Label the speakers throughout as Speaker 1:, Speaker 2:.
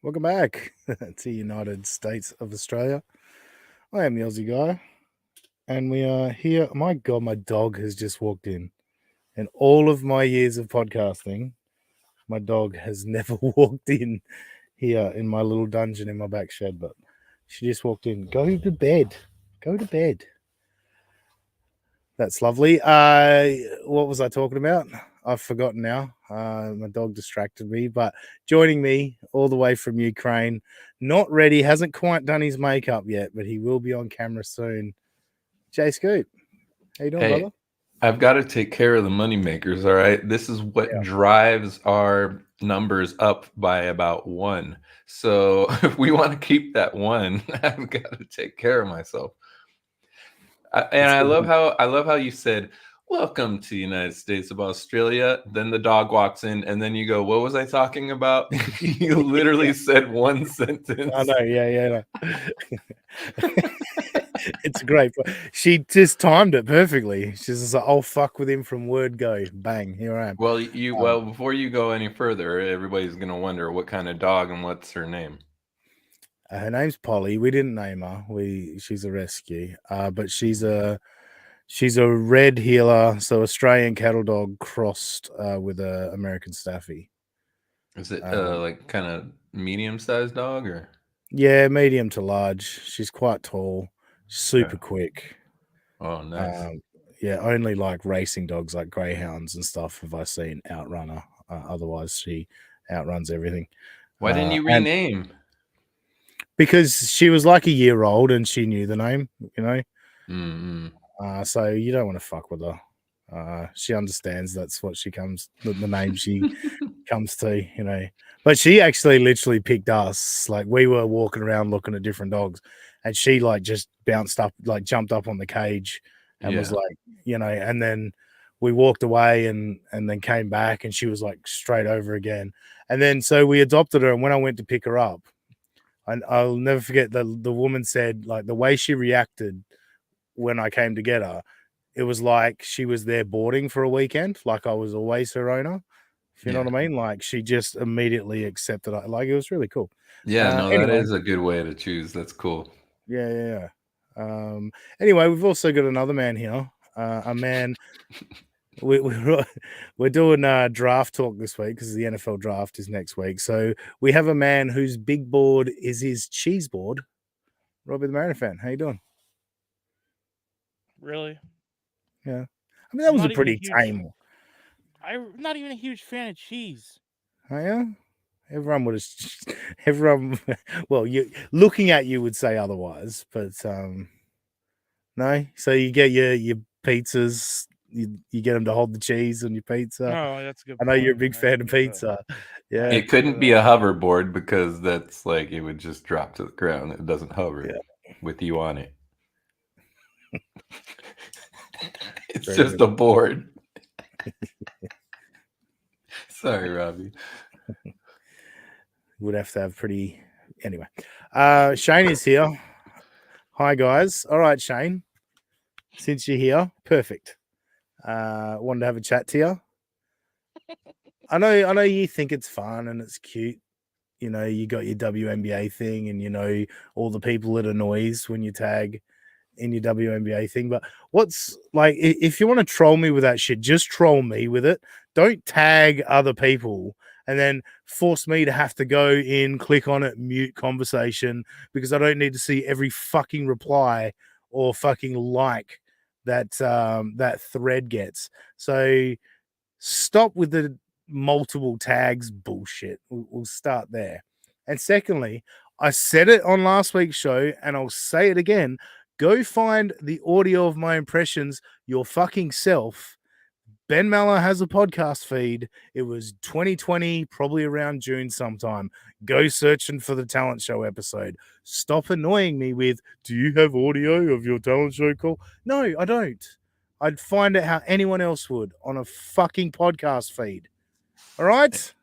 Speaker 1: Welcome back to United States of Australia. I am the Aussie guy, and we are here. My God, my dog has just walked in. In all of my years of podcasting, my dog has never walked in here in my little dungeon in my back shed, but she just walked in. Go to bed. Go to bed. That's lovely. What was I talking about? I've forgotten now. My dog distracted me, but joining me all the way from Ukraine, not ready, hasn't quite done his makeup yet, but he will be on camera soon. Jay Scoop, how you doing,
Speaker 2: Hey,
Speaker 1: brother?
Speaker 2: I've got to take care of the moneymakers, all right? This is what drives our numbers up by about 1. So if we want to keep that 1, I've got to take care of myself. I love how you said, "Welcome to the United States of Australia." Then the dog walks in, and then you go, "What was I talking about?" You literally said one sentence.
Speaker 1: I know, yeah. It's great. She just timed it perfectly. She's just like, "I'll fuck with him from word go." Bang, here I am.
Speaker 2: Well, before you go any further, everybody's gonna wonder what kind of dog and what's her name.
Speaker 1: Her name's Polly. We didn't name her. She's a rescue. But she's a red heeler, so Australian cattle dog crossed with a American Staffy.
Speaker 2: Is it like kind of medium-sized dog or?
Speaker 1: Yeah, medium to large. She's quite tall, super quick.
Speaker 2: Oh, nice.
Speaker 1: Yeah, only like racing dogs like greyhounds and stuff have I seen outrun her. Otherwise, she outruns everything.
Speaker 2: Why didn't you rename?
Speaker 1: Because she was like a year old and she knew the name, you know.
Speaker 2: Mm-hmm.
Speaker 1: So you don't want to fuck with her. She understands that's what she comes, the name she comes to, you know. But she actually literally picked us. Like we were walking around looking at different dogs, and she like just bounced up, like jumped up on the cage, and was like, you know. And then we walked away, and then came back, and she was like straight over again. And then so we adopted her, and when I went to pick her up, and I'll never forget the woman said like the way she reacted when I came to get her, it was like she was there boarding for a weekend, like I was always her owner. If you know what I mean? Like she just immediately accepted it. Like it was really cool.
Speaker 2: Yeah, no, that
Speaker 1: Anyway,
Speaker 2: is a good way to choose. That's cool.
Speaker 1: yeah. Anyway, we've also got another man here. A man. We're doing draft talk this week because the NFL draft is next week. So we have a man whose big board is his cheese board. Robbie the Mariner fan, how you doing?
Speaker 3: Really?
Speaker 1: Yeah. I mean, that was a pretty tame one.
Speaker 3: I'm not even a huge fan of cheese.
Speaker 1: Oh, yeah? Everyone would have. Everyone, well, you looking at you would say otherwise, but no. So you get your pizzas. You get them to hold the cheese on your pizza.
Speaker 3: Oh, that's a good.
Speaker 1: I know you're a big fan of pizza. Yeah,
Speaker 2: it couldn't be a hoverboard because that's like it would just drop to the ground. It doesn't hover with you on it. It's very just good. A board. Sorry, Robbie.
Speaker 1: Would have to have pretty. Anyway, Shane is here. Hi guys. All right, Shane. Since you're here, perfect. Wanted to have a chat to you. I know you think it's fun and it's cute. You know, you got your WNBA thing and you know all the people it annoys when you tag in your WNBA thing. But what's like if you want to troll me with that shit, just troll me with it. Don't tag other people and then force me to have to go in, click on it, mute conversation because I don't need to see every fucking reply or fucking like that that thread gets. So stop with the multiple tags bullshit. We'll start there. And secondly, I said it on last week's show and I'll say it again. Go find the audio of my impressions your fucking self. Ben Maller has a podcast feed. It was 2020, probably around June sometime. Go searching for the talent show episode. Stop annoying me with, do you have audio of your talent show call? No, I don't. I'd find it how anyone else would on a fucking podcast feed. All right?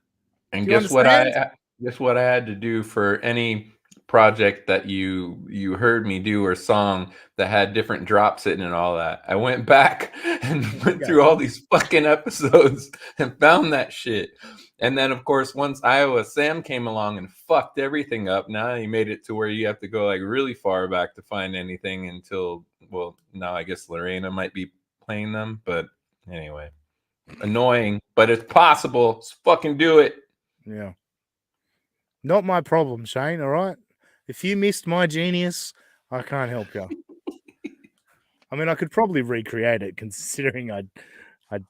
Speaker 2: And guess what I had to do for any project that you heard me do or song that had different drops in and all that. I went back and went through all these fucking episodes and found that shit. And then, of course, once Iowa Sam came along and fucked everything up, now he made it to where you have to go like really far back to find anything until, well, now I guess Lorena might be playing them. But anyway, annoying, but it's possible. Let's fucking do it.
Speaker 1: Yeah. Not my problem, Shane, all right? If you missed my genius, I can't help you. I mean, I could probably recreate it considering I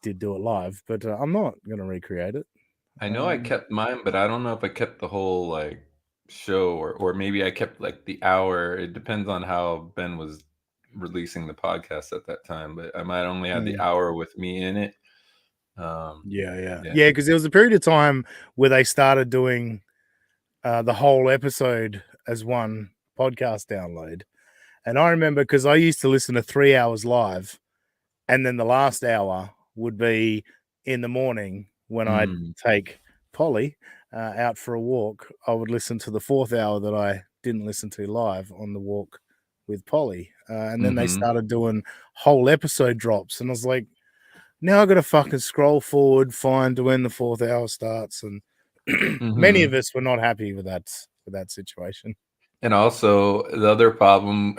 Speaker 1: did do it live, but I'm not going to recreate it.
Speaker 2: I know I kept mine, but I don't know if I kept the whole like show or maybe I kept like the hour. It depends on how Ben was releasing the podcast at that time, but I might only have the hour with me in it.
Speaker 1: Yeah, because there was a period of time where they started doing the whole episode as one podcast download. And I remember because I used to listen to 3 hours live, and then the last hour would be in the morning when I'd take Polly out for a walk. I would listen to the 4th hour that I didn't listen to live on the walk with Polly. And then they started doing whole episode drops. And I was like, now I got to fucking scroll forward, find to when the 4th hour starts. And many of us were not happy with that situation.
Speaker 2: And also the other problem,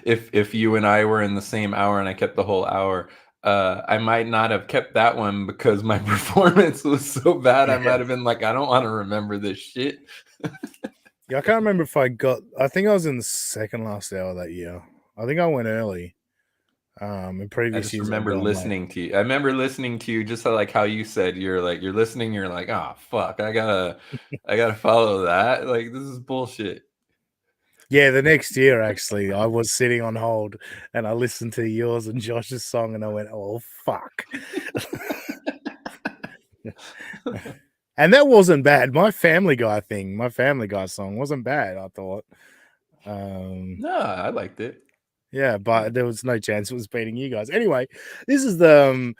Speaker 2: if you and I were in the same hour and I kept the whole hour, I might not have kept that one because my performance was so bad. I might have been like, I don't want to remember this shit.
Speaker 1: Yeah, I can't remember if I think I was in the second last hour that year. I think I went early. In previous years,
Speaker 2: remember listening to you. I remember listening to you just like how you said you're listening. You're like, oh fuck, I gotta follow that. Like this is bullshit.
Speaker 1: Yeah, the next year actually, I was sitting on hold and I listened to yours and Josh's song and I went, oh fuck. And that wasn't bad. My Family Guy song wasn't bad, I thought.
Speaker 2: No, I liked it.
Speaker 1: Yeah, but there was no chance it was beating you guys. Anyway, this is the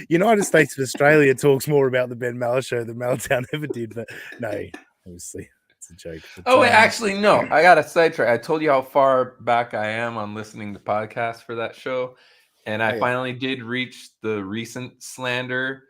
Speaker 1: United States of Australia talks more about the Ben Maller show than Meltdown ever did. But no, obviously, it's a joke. But,
Speaker 2: wait, actually, no. I got a sidetrack. I told you how far back I am on listening to podcasts for that show. And I finally did reach the recent slander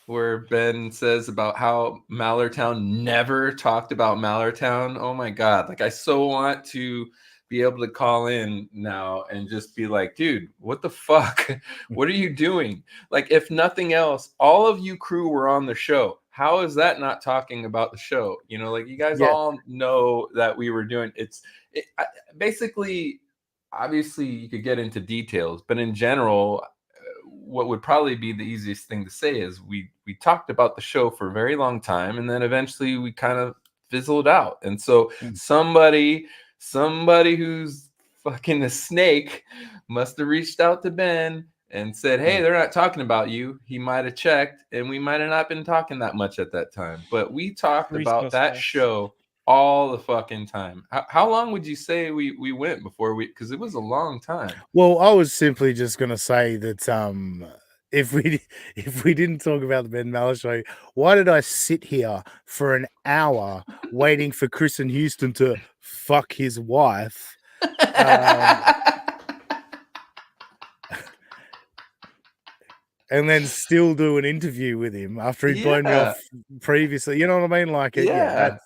Speaker 2: where Ben says about how Mallertown never talked about Mallertown. Oh, my God. Like, I so want to be able to call in now and just be like, dude, what the fuck? What are you doing? Like, if nothing else, all of you crew were on the show. How is that not talking about the show? You know, like you guys all know that we were doing basically, obviously you could get into details, but in general, what would probably be the easiest thing to say is we talked about the show for a very long time. And then eventually we kind of fizzled out. And so somebody who's fucking a snake must have reached out to Ben and said, hey, they're not talking about you. He might have checked, and we might have not been talking that much at that time. But we talked about that show all the fucking time. How long would you say we went before because it was a long time.
Speaker 1: Well, I was simply just going to say that if we didn't talk about the Ben Maller show, why did I sit here for an hour waiting for Chris and Houston to fuck his wife? And then still do an interview with him after he'd blown me off previously. You know what I mean? Like, that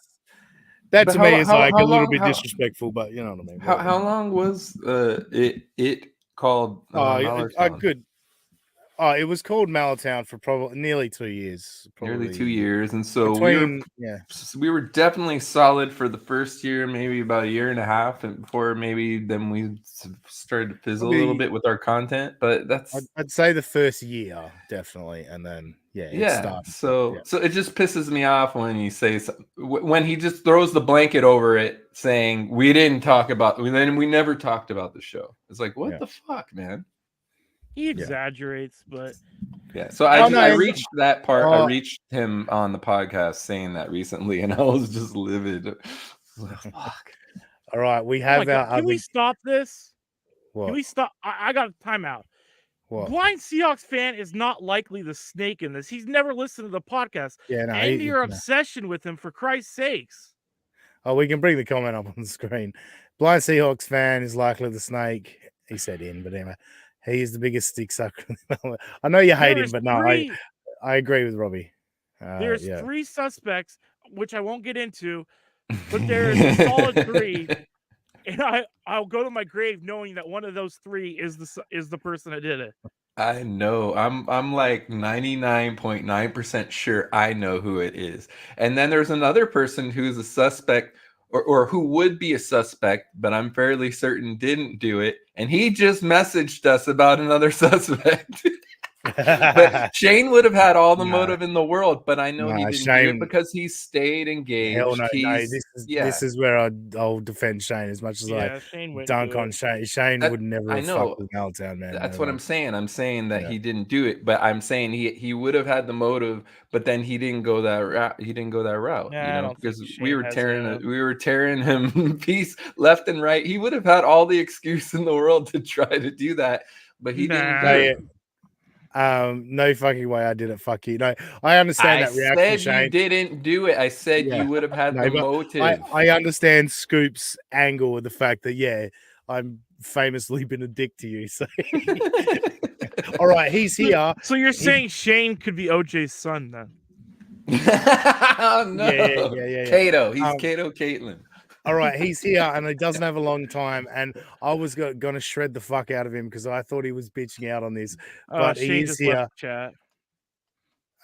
Speaker 1: to me is like a little bit disrespectful, but you know what I mean?
Speaker 2: How long was it called?
Speaker 1: It was called Mallertown for probably nearly 2 years.
Speaker 2: Nearly 2 years. And so we were definitely solid for the first year, maybe about a year and a half, and before maybe then we started to fizzle a little bit with our content. But
Speaker 1: I'd say the first year, definitely. And then it started.
Speaker 2: So it just pisses me off when he says when he just throws the blanket over it saying we didn't talk about we never talked about the show. It's like, what the fuck, man?
Speaker 3: He exaggerates, but
Speaker 2: so I reached that part. I reached him on the podcast saying that recently, and I was just livid. Fuck.
Speaker 1: All right, we have
Speaker 3: Can we stop this?
Speaker 1: What?
Speaker 3: Can we stop? I got a timeout.
Speaker 1: What?
Speaker 3: Blind Seahawks fan is not likely the snake in this. He's never listened to the podcast.
Speaker 1: Yeah, no,
Speaker 3: end your obsession with him, for Christ's sakes.
Speaker 1: Oh, we can bring the comment up on the screen. Blind Seahawks fan is likely the snake. He said in, but anyway, he is the biggest stick sucker. I know you hate him, but no, I agree with Robbie.
Speaker 3: There's
Speaker 1: yeah.
Speaker 3: 3 suspects, which I won't get into, but there is a solid 3, and I'll go to my grave knowing that one of those 3 is the person that did it.
Speaker 2: I know. I'm like 99.9% sure I know who it is. And then there's another person who's a suspect or who would be a suspect, but I'm fairly certain didn't do it. And he just messaged us about another suspect. But Shane would have had all the motive in the world, but I know he didn't do it because he stayed engaged.
Speaker 1: Hell no, this is where I'll defend Shane as much as I dunk on Shane. Shane would never have fucked with Meltdown, man.
Speaker 2: That's what I'm saying. I'm saying that he didn't do it, but I'm saying he would have had the motive, but then he didn't go that route. He didn't go that route, because we were tearing him piece left and right. He would have had all the excuse in the world to try to do that, but he didn't do it.
Speaker 1: No fucking way I did it. Fuck you. No, I understand that reaction.
Speaker 2: I said
Speaker 1: Shane.
Speaker 2: You didn't do it. I said you would have had the motive.
Speaker 1: I understand Scoop's angle with the fact that I'm famously been a dick to you. So all right, he's here.
Speaker 3: So you're saying Shane could be OJ's son then?
Speaker 2: Oh, no.
Speaker 1: Yeah.
Speaker 2: Kato. He's Kato Caitlin.
Speaker 1: All right, he's here and he doesn't have a long time, and I was going to shred the fuck out of him because I thought he was bitching out on this, but
Speaker 3: Shane
Speaker 1: he's here.
Speaker 3: Chat.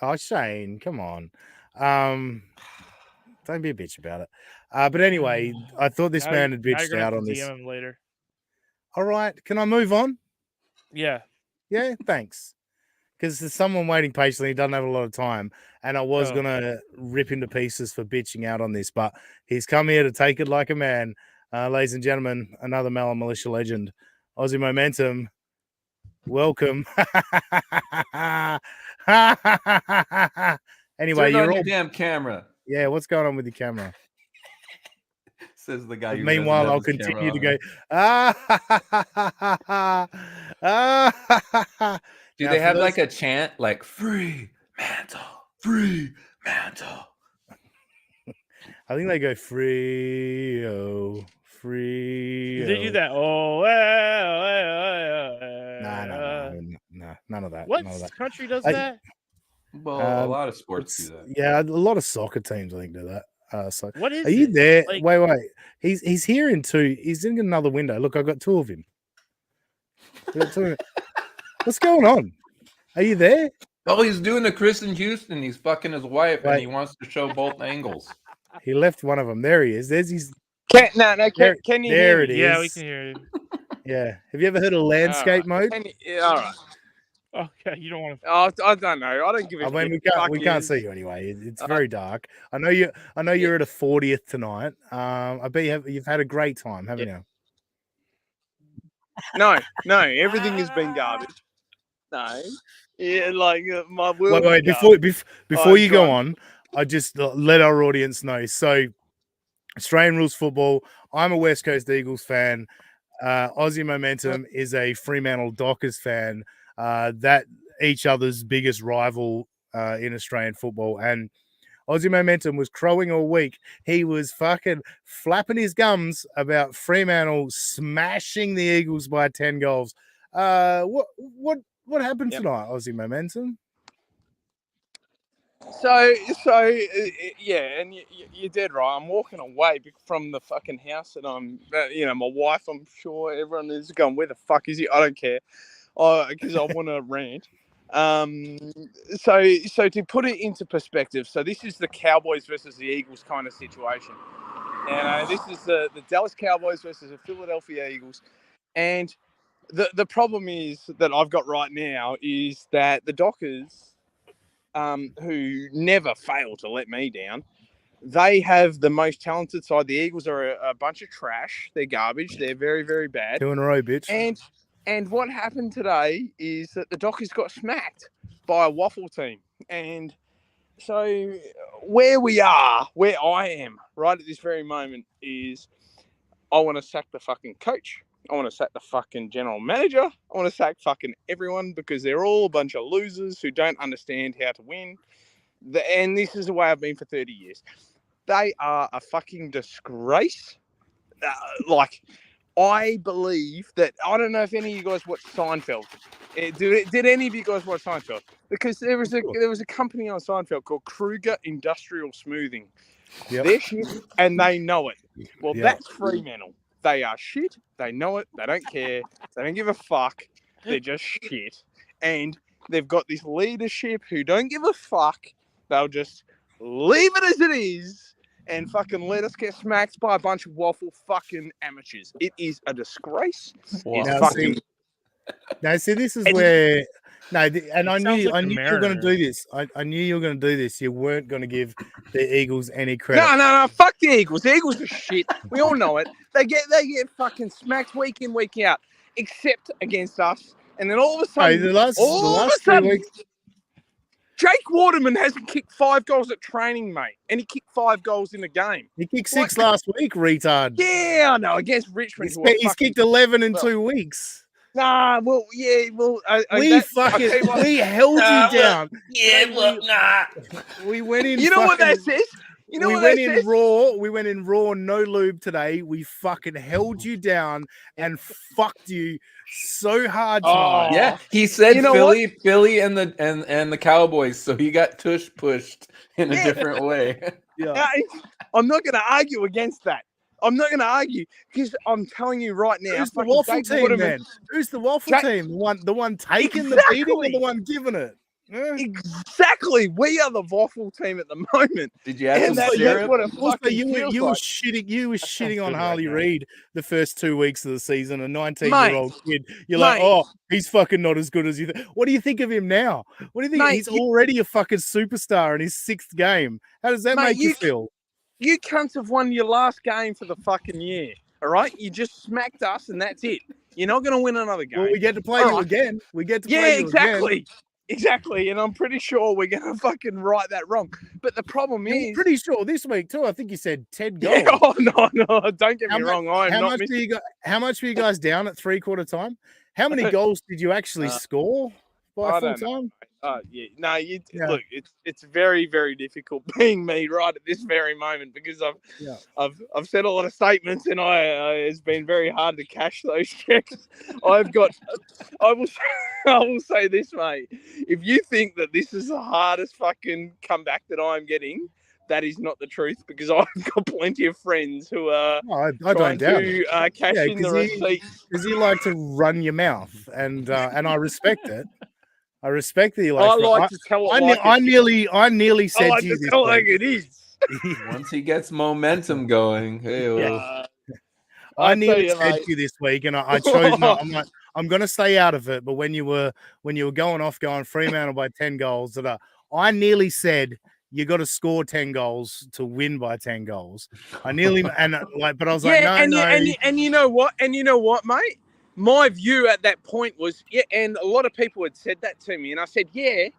Speaker 1: Oh, Shane, come on. Don't be a bitch about it. But anyway, I thought this man had bitched out on this.
Speaker 3: DM him later.
Speaker 1: All right, can I move on?
Speaker 3: Yeah,
Speaker 1: thanks. Because there's someone waiting patiently. He doesn't have a lot of time. And I was going to rip him to pieces for bitching out on this. But he's come here to take it like a man. Ladies and gentlemen, another Malum Militia legend. Aussie Momentum. Welcome.
Speaker 2: Turn
Speaker 1: Anyway,
Speaker 2: you're on your damn camera.
Speaker 1: Yeah, what's going on with your camera?
Speaker 2: Says the guy.
Speaker 1: Meanwhile, I'll continue to go.
Speaker 2: Do they have like a chant like free mantle? Free mantle.
Speaker 1: I think they go free, free.
Speaker 3: Did they do that?
Speaker 1: No, none of that.
Speaker 3: What
Speaker 1: none of that.
Speaker 3: Country does that?
Speaker 2: Well, a lot of sports do that.
Speaker 1: Yeah, a lot of soccer teams I think do that. So
Speaker 3: what is?
Speaker 1: Are you there? Like, wait. He's here in 2. He's in another window. Look, I've got 2 of him. What's going on? Are you there?
Speaker 2: Oh, he's doing the Chris in Houston. He's fucking his wife, and he wants to show both angles.
Speaker 1: He left one of them. There he is. There's his.
Speaker 4: Can you
Speaker 1: there
Speaker 4: hear
Speaker 1: it
Speaker 4: me?
Speaker 1: is.
Speaker 3: Yeah, we can hear you.
Speaker 1: Yeah. Have you ever heard of landscape mode?
Speaker 4: All right.
Speaker 3: Okay, you don't want to.
Speaker 4: Oh, I don't know. I don't give a shit.
Speaker 1: I mean, we can't see you anyway. It's very dark. I know you're at a 40th tonight. I bet you've had a great time, haven't you?
Speaker 4: No. Everything has been garbage. No. Yeah, like my world.
Speaker 1: Wait. Before you go on, I just let our audience know. So, Australian rules football. I'm a West Coast Eagles fan. Aussie Momentum is a Fremantle Dockers fan. That each other's biggest rival in Australian football. And Aussie Momentum was crowing all week. He was fucking flapping his gums about Fremantle smashing the Eagles by 10 goals. What happened tonight, Aussie Momentum?
Speaker 4: So yeah, and you're dead right. I'm walking away from the fucking house that I'm, my wife, I'm sure everyone is going, where the fuck is he? I don't care. Because I want to rant. So to put it into perspective, so this is the Cowboys versus the Eagles kind of situation. And this is the Dallas Cowboys versus the Philadelphia Eagles. And the problem is that I've got right now is that the Dockers, who never fail to let me down, they have the most talented side. The Eagles are a bunch of trash. They're garbage. They're very, very bad.
Speaker 1: 2 in a row, bitch.
Speaker 4: And what happened today is that the Dockers got smacked by a waffle team. And so where I am right at this very moment is I want to sack the fucking coach. I want to sack the fucking general manager. I want to sack fucking everyone because they're all a bunch of losers who don't understand how to win. And this is the way I've been for 30 years. They are a fucking disgrace. Like, I believe that, I don't know if any of you guys watch Seinfeld. Did any of you guys watch Seinfeld? Because there was a company on Seinfeld called Kruger Industrial Smoothing.
Speaker 1: Yep.
Speaker 4: They're shit and they know it. Well,
Speaker 1: Yep.
Speaker 4: that's Fremantle. They are shit. They know it. They don't care. They don't give a fuck. They're just shit. And they've got this leadership who don't give a fuck. They'll just leave it as it is and fucking let us get smacked by a bunch of waffle fucking amateurs. It is a disgrace.
Speaker 2: Wow.
Speaker 4: It's
Speaker 1: Now,
Speaker 4: fucking...
Speaker 1: see, this is where... No, and I knew,
Speaker 3: sounds like
Speaker 1: I
Speaker 3: the
Speaker 1: knew you were going to do
Speaker 3: Mariners.
Speaker 1: this. I knew you were going to do this. You weren't going to give the Eagles any credit.
Speaker 4: No. Fuck the Eagles. The Eagles are shit. We all know it. They get fucking smacked week in, week out, except against us. And then all of a
Speaker 1: Hey,
Speaker 4: sudden,
Speaker 1: the last 3 weeks,
Speaker 4: Jake Waterman hasn't kicked 5 goals at training, mate. And he kicked 5 goals in the game.
Speaker 1: he kicked 6 last week, retard.
Speaker 4: Yeah, I know. Against Richmond.
Speaker 1: He's kicked 11 in 2 weeks.
Speaker 4: Nah, well, yeah, well...
Speaker 1: We held you down. We went in.
Speaker 4: You know what that says? You know
Speaker 1: we
Speaker 4: what
Speaker 1: went
Speaker 4: that
Speaker 1: in
Speaker 4: says?
Speaker 1: raw. We went in raw, no lube today. We fucking held you down and fucked you so hard tonight.
Speaker 2: Yeah, he said
Speaker 4: You know
Speaker 2: Philly, and the Cowboys, so he got tush pushed in a different way.
Speaker 1: Yeah.
Speaker 4: I'm not going to argue against that. I'm not going to argue because I'm telling you right now.
Speaker 1: Who's the
Speaker 4: fucking
Speaker 1: waffle
Speaker 4: Jake
Speaker 1: team,
Speaker 4: Waterman-
Speaker 1: man? Who's the waffle
Speaker 4: Jake-
Speaker 1: team? The one taking the beating or the one giving it? Yeah.
Speaker 4: Exactly. We are the waffle team at the moment.
Speaker 2: Did you have
Speaker 4: And
Speaker 2: some
Speaker 4: that's
Speaker 2: syrup?
Speaker 4: what it
Speaker 1: Also,
Speaker 4: fucking
Speaker 1: you
Speaker 4: feels
Speaker 1: were
Speaker 4: like.
Speaker 1: shitting on
Speaker 3: good
Speaker 1: Harley
Speaker 3: right now.
Speaker 1: Reid the first 2 weeks of the season. A 19-year-old kid. You're like,
Speaker 4: Mate.
Speaker 1: oh, he's fucking not as good as you. What do you think of him now? What do you think?
Speaker 4: Mate,
Speaker 1: He's already a fucking superstar in his 6th game. How does that
Speaker 4: Mate,
Speaker 1: make you feel?
Speaker 4: You cunts have won your last game for the fucking year. All right? You just smacked us and that's it. You're not going to win another game.
Speaker 1: Well, we get to play
Speaker 4: All
Speaker 1: you
Speaker 4: right.
Speaker 1: again. We get to
Speaker 4: Yeah,
Speaker 1: play you
Speaker 4: exactly.
Speaker 1: again.
Speaker 4: Exactly. And I'm pretty sure we're going to fucking right that wrong. But the problem
Speaker 1: I'm
Speaker 4: is...
Speaker 1: pretty sure this week too. I think you said 10 goals.
Speaker 4: Yeah, oh, no. Don't get
Speaker 1: How
Speaker 4: me
Speaker 1: much-
Speaker 4: wrong. I'm
Speaker 1: How
Speaker 4: not
Speaker 1: much
Speaker 4: missing...
Speaker 1: how much were you guys down at 3/4 time? How many goals did you actually score by
Speaker 4: I
Speaker 1: full
Speaker 4: don't know.
Speaker 1: time?
Speaker 4: Yeah. No, you
Speaker 1: Yeah.
Speaker 4: look. It's very, very difficult being me right at this very moment because I've said a lot of statements and it's been very hard to cash those checks. I will say this, mate. If you think that this is the hardest fucking comeback that I'm getting, that is not the truth because I've got plenty of friends who are
Speaker 1: I
Speaker 4: trying
Speaker 1: don't doubt it.
Speaker 4: to cash in the
Speaker 1: 'cause
Speaker 4: receipts.
Speaker 1: Because you like to run your mouth, and I respect it. I respect that you like.
Speaker 4: I like to tell it like
Speaker 1: I nearly
Speaker 4: I
Speaker 1: said
Speaker 4: like
Speaker 1: to you
Speaker 4: to
Speaker 1: this
Speaker 4: tell it like
Speaker 1: week.
Speaker 4: it is.
Speaker 2: Once he gets momentum going, hey, well,
Speaker 1: I
Speaker 4: tell
Speaker 1: nearly
Speaker 4: you,
Speaker 1: said
Speaker 4: mate.
Speaker 1: to you this week, and I chose not. I'm like, I'm going to stay out of it. But when you were going Fremantle by 10 goals, I nearly said you got to score 10 goals to win by 10 goals. I nearly but I was like, no, no.
Speaker 4: And you know what, mate? My view at that point was, and a lot of people had said that to me, and I said, yeah,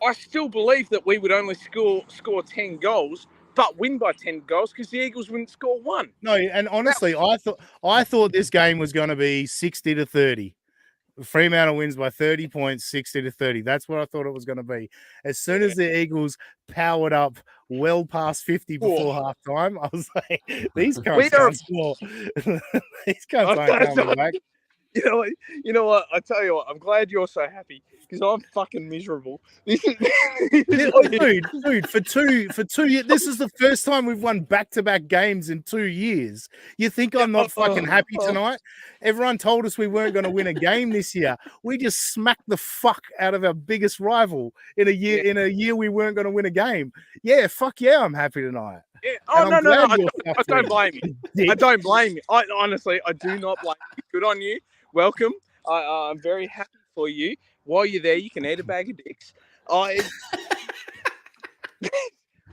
Speaker 4: I still believe that we would only score 10 goals, but win by 10 goals because the Eagles wouldn't score 1.
Speaker 1: No, and honestly, I thought this game was going to be 60-30. Fremantle wins by 30 points, 60-30. That's what I thought it was going to be. As soon as the Eagles powered up well past 50 before half time, I was like, these cunts can't score. These cunts aren't coming back.
Speaker 4: You know what? I tell you what, I'm glad you're so happy because I'm fucking miserable. This is
Speaker 1: dude, for two years, this is the first time we've won back-to-back games in 2 years. You think I'm not fucking happy tonight? Everyone told us we weren't going to win a game this year. We just smacked the fuck out of our biggest rival in a year. In a year, we weren't going to win a game. Yeah, fuck yeah, I'm happy tonight.
Speaker 4: Yeah. Oh,
Speaker 1: And
Speaker 4: no.
Speaker 1: I'm glad
Speaker 4: I don't blame you. I don't blame you. Honestly, I do not blame you. Good on you. Welcome. I'm very happy for you. While you're there, you can eat a bag of dicks.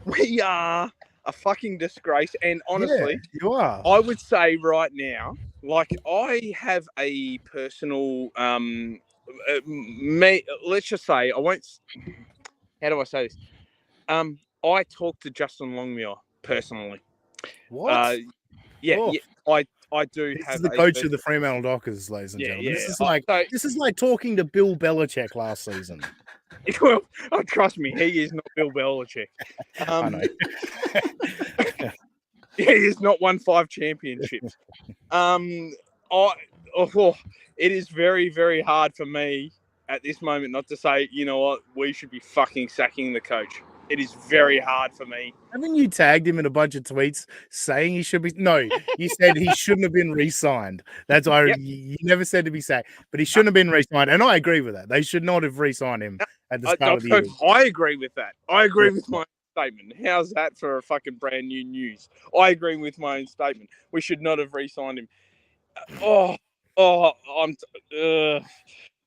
Speaker 4: We are a fucking disgrace. And honestly,
Speaker 1: Yeah, you are.
Speaker 4: I would say right now, like I have a personal, let's just say, I won't, how do I say this? I talked to Justin Longmuir personally.
Speaker 1: What?
Speaker 4: Yeah, I do
Speaker 1: This
Speaker 4: have
Speaker 1: is the coach of the Fremantle Dockers, ladies and gentlemen. This is like talking to Bill Belichick last season.
Speaker 4: Well, trust me, he is not Bill Belichick.
Speaker 1: I know.
Speaker 4: He has not won 5 championships. It is very, very hard for me at this moment not to say, you know what, we should be fucking sacking the coach. It is very hard for me.
Speaker 1: Haven't you tagged him in a bunch of tweets saying he should be? No, you said he shouldn't have been re-signed. That's why
Speaker 4: Yep.
Speaker 1: you never said to be sacked, but he shouldn't have been re-signed. And I agree with that. They should not have re-signed him at the start of the year.
Speaker 4: I agree with that. I agree with my statement. How's that for a fucking brand new news? I agree with my own statement. We should not have re-signed him.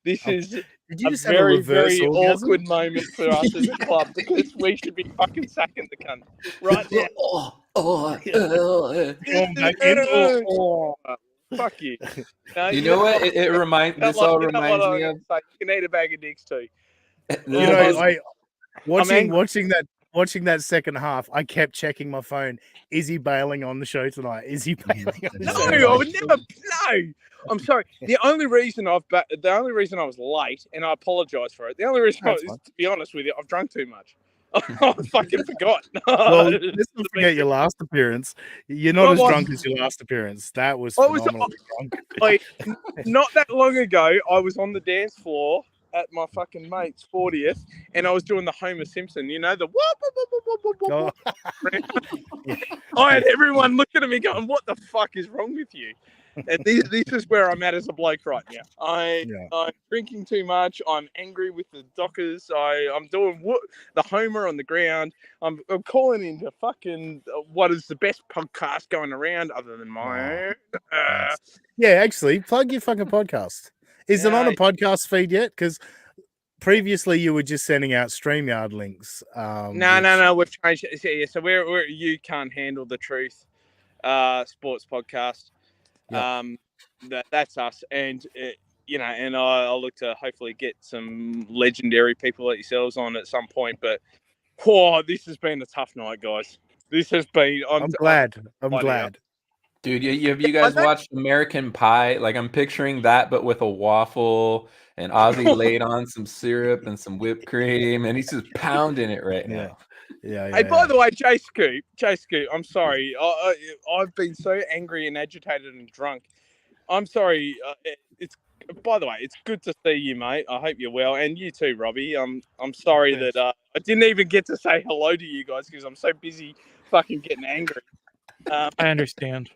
Speaker 4: This is
Speaker 1: Did you
Speaker 4: a
Speaker 1: just have a
Speaker 4: very,
Speaker 1: reverse
Speaker 4: very
Speaker 1: orgasm?
Speaker 4: awkward moment for us as a club because we should be fucking sacking the cunt right now. Fuck you. No,
Speaker 2: You know what? It reminds. This all reminds me of.
Speaker 4: You can eat a bag of dicks too.
Speaker 1: You know,
Speaker 4: angry.
Speaker 1: watching that second half, I kept checking my phone. Is he bailing on the show tonight? Is he bailing on the show?
Speaker 4: No, I would never. No, I'm sorry. The only reason I was late, and I apologise for it. The only reason is, to be honest with you, I've drunk too much. I fucking forgot.
Speaker 1: Well, let's not forget your last appearance. You're not as drunk as your last appearance. That was phenomenally drunk.
Speaker 4: Not that long ago, I was on the dance floor at my fucking mate's 40th, and I was doing the Homer Simpson, you know, the whoop. I had everyone looking at me going, "What the fuck is wrong with you?" And this is where I'm at as a bloke right now. I'm drinking too much. I'm angry with the Dockers. I'm doing the Homer on the ground. I'm calling into fucking what is the best podcast going around other than my own.
Speaker 1: Yeah, actually, plug your fucking podcast. Is it on a podcast feed yet? Because previously you were just sending out StreamYard links.
Speaker 4: No. We've changed it. Yeah, so we're You Can't Handle the Truth sports podcast. Yep. That's us, and and I'll look to hopefully get some legendary people like yourselves on at some point. But this has been a tough night, guys. This has been. I'm glad.
Speaker 2: Dude, have you guys watched American Pie? Like, I'm picturing that, but with a waffle, and Ozzy laid on some syrup and some whipped cream, and he's just pounding it right now.
Speaker 4: Yeah. Hey, by the way, Jay Scoop, I'm sorry. I've been so angry and agitated and drunk. I'm sorry. By the way, it's good to see you, mate. I hope you're well, and you too, Robbie. I'm sorry that I didn't even get to say hello to you guys because I'm so busy fucking getting angry.
Speaker 3: I understand.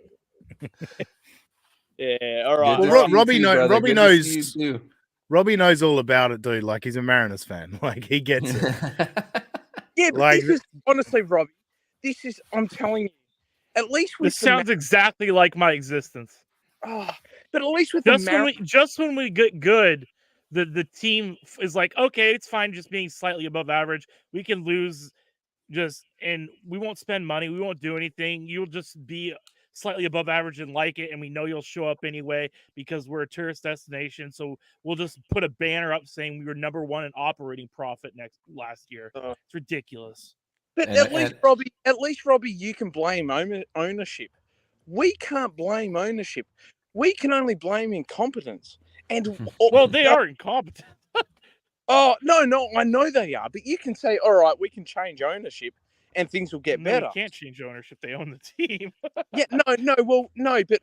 Speaker 4: Yeah, all right.
Speaker 1: Well, Robbie knows. Robbie knows all about it, dude. Like, he's a Mariners fan. Like, he gets it.
Speaker 4: Yeah, but this is honestly, Robbie. I'm telling you. At least with
Speaker 3: this sounds exactly like my existence.
Speaker 4: But at least with
Speaker 3: when we get good, the team is like, okay, it's fine, just being slightly above average. We can lose, and we won't spend money. We won't do anything. You'll just be slightly above average and like it, and we know you'll show up anyway because we're a tourist destination. So we'll just put a banner up saying we were number 1 in operating profit last year. It's ridiculous.
Speaker 4: But at least Robbie, you can blame ownership. We can't blame ownership. We can only blame incompetence. And
Speaker 3: they are incompetent.
Speaker 4: No, I know they are. But you can say, all right, we can change ownership and things will get better.
Speaker 3: You can't change ownership. They own the team.
Speaker 4: But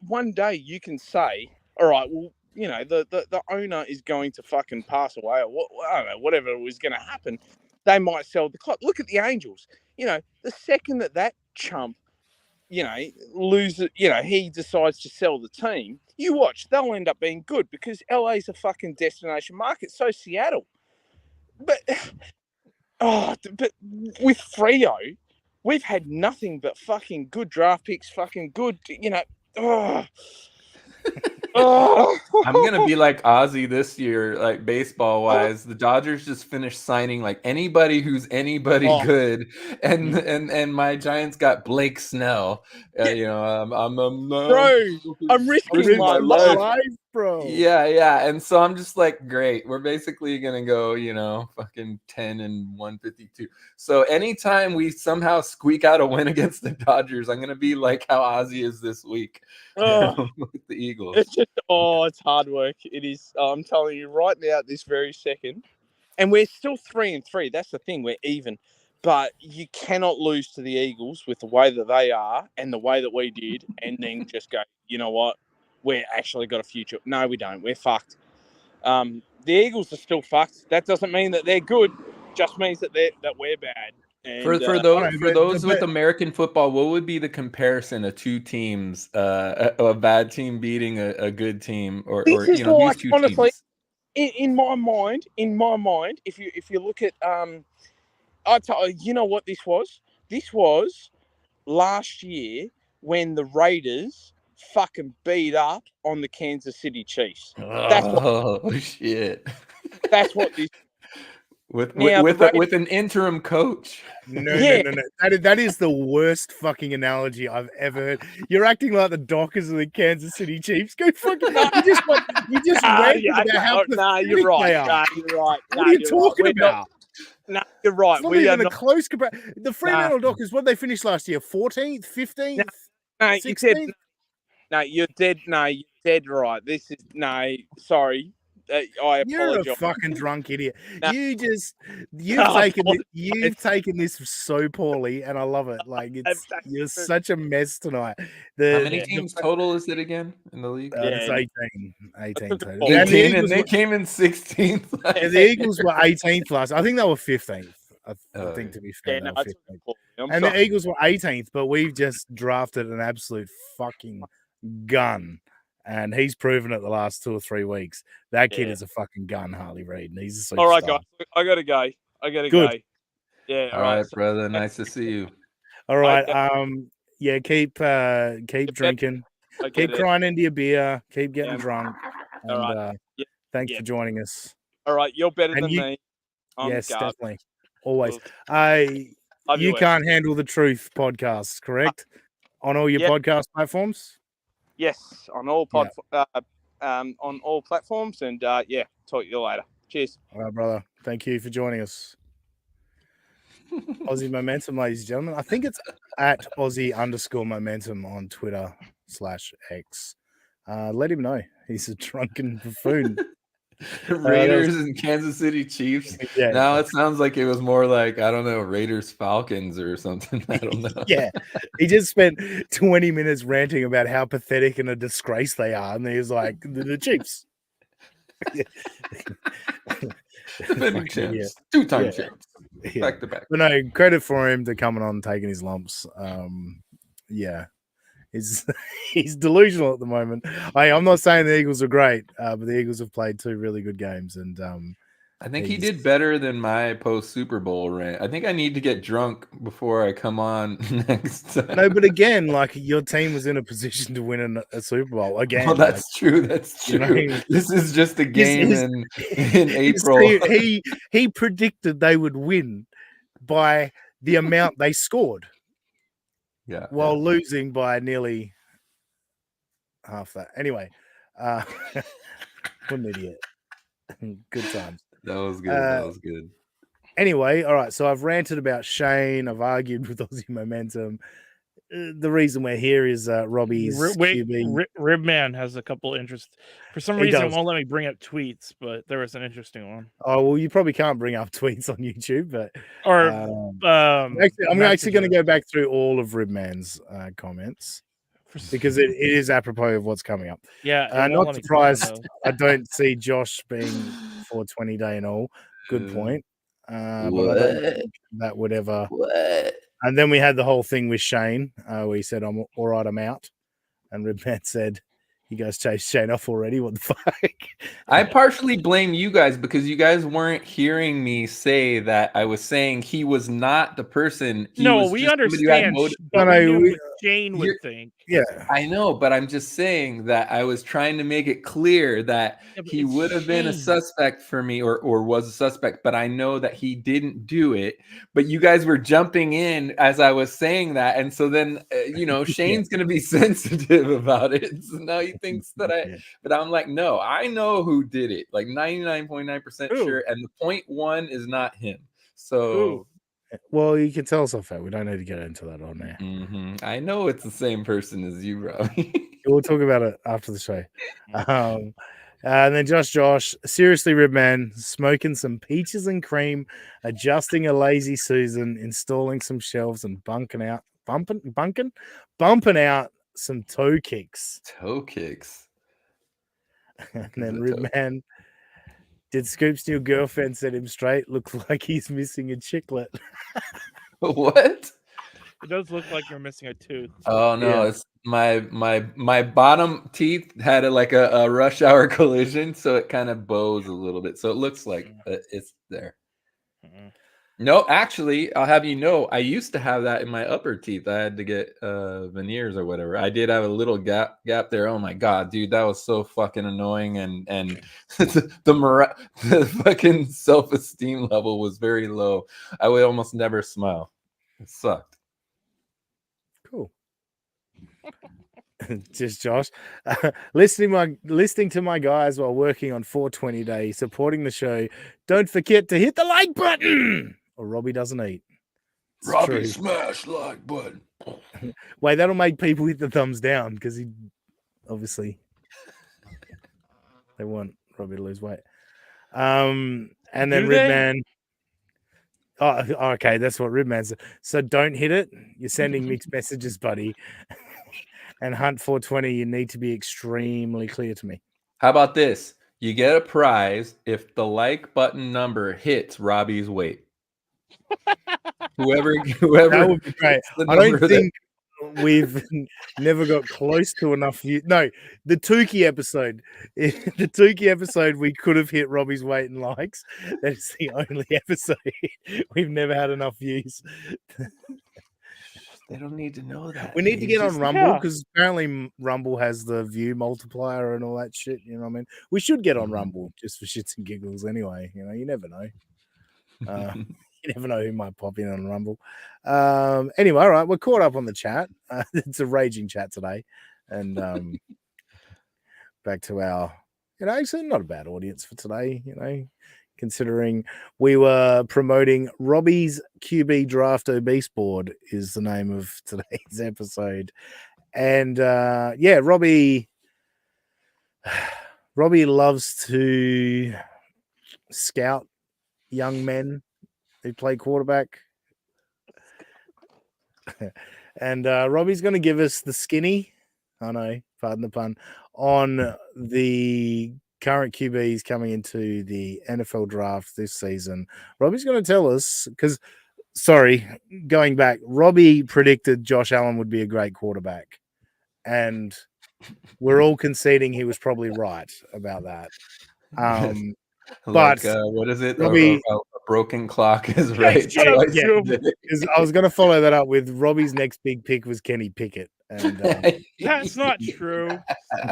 Speaker 4: one day you can say, all right, well, the owner is going to fucking pass away, or I don't know, whatever was going to happen. They might sell the club. Look at the Angels. The second that chump, loses, he decides to sell the team, you watch, they'll end up being good because LA's a fucking destination market. So Seattle. But with Freo, we've had nothing but fucking good draft picks, fucking good,
Speaker 2: I'm gonna be like Ozzy this year, like baseball wise. The Dodgers just finished signing like anybody who's good, and my Giants got Blake Snell.
Speaker 4: I'm risking my life,
Speaker 1: bro.
Speaker 2: Yeah, and so I'm just like, great. We're basically gonna go, fucking 10-152. So anytime we somehow squeak out a win against the Dodgers, I'm gonna be like how Ozzy is this week with the Eagles.
Speaker 4: It's hard work. It is. I'm telling you right now, this very second, and we're still 3-3. That's the thing. We're even, But you cannot lose to the Eagles with the way that they are and the way that we did, and then just go, you know what? We're actually got a future. No, we don't. We're fucked. The Eagles are still fucked. That doesn't mean that they're good. Just means that we're bad. And,
Speaker 2: For those with American football, what would be the comparison of two teams, a bad team beating a good team, or
Speaker 4: these two honestly,
Speaker 2: teams?
Speaker 4: In my mind, if you look at you know what this was? This was last year when the Raiders fucking beat up on the Kansas City Chiefs.
Speaker 2: Shit!
Speaker 4: That's what this.
Speaker 2: With an interim coach.
Speaker 1: No. That is the worst fucking analogy I've ever heard. You're acting like the Dockers of the Kansas City Chiefs. Go fucking. You just ranted about how pathetic
Speaker 4: you're right.
Speaker 1: they are.
Speaker 4: You're right.
Speaker 1: What are you talking about?
Speaker 4: No, you're right.
Speaker 1: It's not even a close comparison. The Fremantle Dockers, what did they finish last year? 14th, 15th, 16th?
Speaker 4: You're dead. No, you're dead right. This is sorry. I apologize.
Speaker 1: You're a fucking drunk idiot.
Speaker 4: No.
Speaker 1: You've taken this so poorly, and I love it. Like you're such a mess tonight.
Speaker 2: How many teams total is it again in the league?
Speaker 1: It's 18 total.
Speaker 2: 18, and they came in 16th.
Speaker 1: The Eagles were 18th last. I think they were 15th. I think to be fair, they were 15th. And the Eagles were 18th, but we've just drafted an absolute fucking gun. And he's proven it the last 2 or 3 weeks. That kid is a fucking gun, Harley Reid. And he's a superstar.
Speaker 4: All right, guys. I gotta go. Go. Yeah.
Speaker 2: All right, brother. Nice to see you.
Speaker 1: All right. Keep drinking. Keep crying into your beer. Keep getting drunk. And,
Speaker 4: all right.
Speaker 1: Thanks for joining us.
Speaker 4: All right. You're better than me.
Speaker 1: Yes, definitely. Always.
Speaker 4: Cool.
Speaker 1: You can't handle the truth podcast, correct? On all your podcast platforms?
Speaker 4: Yes, on all on all platforms, and talk to you later. Cheers.
Speaker 1: All right, brother. Thank you for joining us. Aussie Momentum, ladies and gentlemen. I think it's at Aussie_Momentum on Twitter/X. Let him know he's a drunken buffoon.
Speaker 2: Raiders and Kansas City Chiefs. Yeah. Now it sounds like it was more like, I don't know, Raiders Falcons or something. I don't know.
Speaker 1: Yeah. He just spent 20 minutes ranting about how pathetic and a disgrace they are. And he was like, the Chiefs.
Speaker 2: Champs. 2-time champs. Back to back.
Speaker 1: But no, credit for him to coming on and taking his lumps. He's delusional at the moment. I'm not saying the Eagles are great, but the Eagles have played 2 really good games, and
Speaker 2: I think he did better than my post Super Bowl rant. I think I need to get drunk before I come on next time.
Speaker 1: No, but again, like your team was in a position to win a Super Bowl again.
Speaker 2: Well, that's true. That's true. You know, this is just a game in April.
Speaker 1: He predicted they would win by the amount they scored.
Speaker 2: Yeah.
Speaker 1: While losing by nearly half that. Anyway, what an idiot. Good times.
Speaker 2: That was good.
Speaker 1: Anyway, all right. So I've ranted about Shane. I've argued with Aussie Momentum. The reason we're here is Robbie's QB.
Speaker 3: Ribman has a couple interest. For some reason, it won't let me bring up tweets, but there was an interesting one.
Speaker 1: Oh well, you probably can't bring up tweets on YouTube, but I'm actually going to go back through all of Ribman's comments because it is apropos of what's coming up.
Speaker 3: Yeah,
Speaker 1: not surprised. I don't see Josh being 420 day and all. Good point. But I don't think that would ever.
Speaker 2: What?
Speaker 1: And then we had the whole thing with Shane where he said, I'm all right, I'm out. And Ribman said, you guys chased Shane off already? What the fuck?
Speaker 2: I partially blame you guys because you guys weren't hearing me say that I was saying he was not the person.
Speaker 3: We understand. Shane would think.
Speaker 1: Yeah.
Speaker 2: I know, but I'm just saying that I was trying to make it clear that he would have been a suspect for me or was a suspect, but I know that he didn't do it. But you guys were jumping in as I was saying that. And so then, Shane's going to be sensitive about it. So now he thinks that but I'm like, no, I know who did it. Like 99.9% sure. And the 0.1 is not him. So.
Speaker 1: Well, you can tell us off that. We don't need to get into that on there.
Speaker 2: Mm-hmm. I know it's the same person as you, Robbie.
Speaker 1: We'll talk about it after the show. And then Josh, seriously, Ribman, smoking some peaches and cream, adjusting a lazy Susan, installing some shelves, and bumping out some toe kicks.
Speaker 2: Toe kicks.
Speaker 1: And then Ribman, did Scoop's new girlfriend set him straight? Look like he's missing a chiclet.
Speaker 2: What?
Speaker 3: It does look like you're missing a tooth.
Speaker 2: Oh no,
Speaker 1: Yeah.
Speaker 2: it's my bottom teeth had like a rush hour collision, so it kind of bows a little bit. So it looks like it's there.
Speaker 3: Mm-mm.
Speaker 2: No, actually, I'll have you know, I used to have that in my upper teeth. I had to get veneers or whatever. I did have a little gap there. Oh my god, dude, that was so fucking annoying, and the fucking self-esteem level was very low. I would almost never smile. It sucked.
Speaker 1: Cool. Just Josh, listening to my guys while working on 420 day, supporting the show. Don't forget to hit the like button, or Robbie doesn't eat. It's
Speaker 2: Robbie,
Speaker 1: true.
Speaker 2: smash like button.
Speaker 1: Wait, that'll make people hit the thumbs down because he obviously they want Robbie to lose weight. And then
Speaker 3: Do they?
Speaker 1: Ribman. Oh, okay, that's what Ribman said. So don't hit it. You're sending mixed messages, buddy. And Hunt 420, you need to be extremely clear to me.
Speaker 2: How about this? You get a prize if the like button number hits Robbie's weight. Whoever
Speaker 1: That would be great.
Speaker 2: hits the
Speaker 1: I don't
Speaker 2: number
Speaker 1: think we've never got close to enough views. No, the Tukey episode. The Tukey episode, we could have hit Robbie's weight and likes. That's the only episode we've never had enough views.
Speaker 2: they don't need to know that.
Speaker 1: We need to
Speaker 2: They
Speaker 1: get on
Speaker 2: just-
Speaker 1: Rumble
Speaker 3: Yeah.
Speaker 1: because apparently Rumble has the view multiplier and all that shit. You know what I mean? We should get on
Speaker 2: Mhm.
Speaker 1: Rumble just for shits and giggles anyway. You know, you never know. You never know who might pop in on Rumble. Anyway, all right, we're caught up on the chat. It's a raging chat today. And back to our, actually not a bad audience for today, considering we were promoting Robbie's QB Draft Obese Board is the name of today's episode. And Robbie loves to scout young men who play quarterback. And Robbie's going to give us the skinny, I know, pardon the pun, on the current QBs coming into the NFL draft this season. Robbie's going to tell us, because, going back, Robbie predicted Josh Allen would be a great quarterback. And we're all conceding he was probably right about that.
Speaker 2: Like,
Speaker 1: but
Speaker 2: what is it?
Speaker 1: Robbie-
Speaker 2: a broken clock is right.
Speaker 3: shut up,
Speaker 2: twice a
Speaker 3: Joe.
Speaker 2: day.
Speaker 1: Because I was going to follow that up with Robbie's next big pick was Kenny Pickett. And
Speaker 3: That's not true.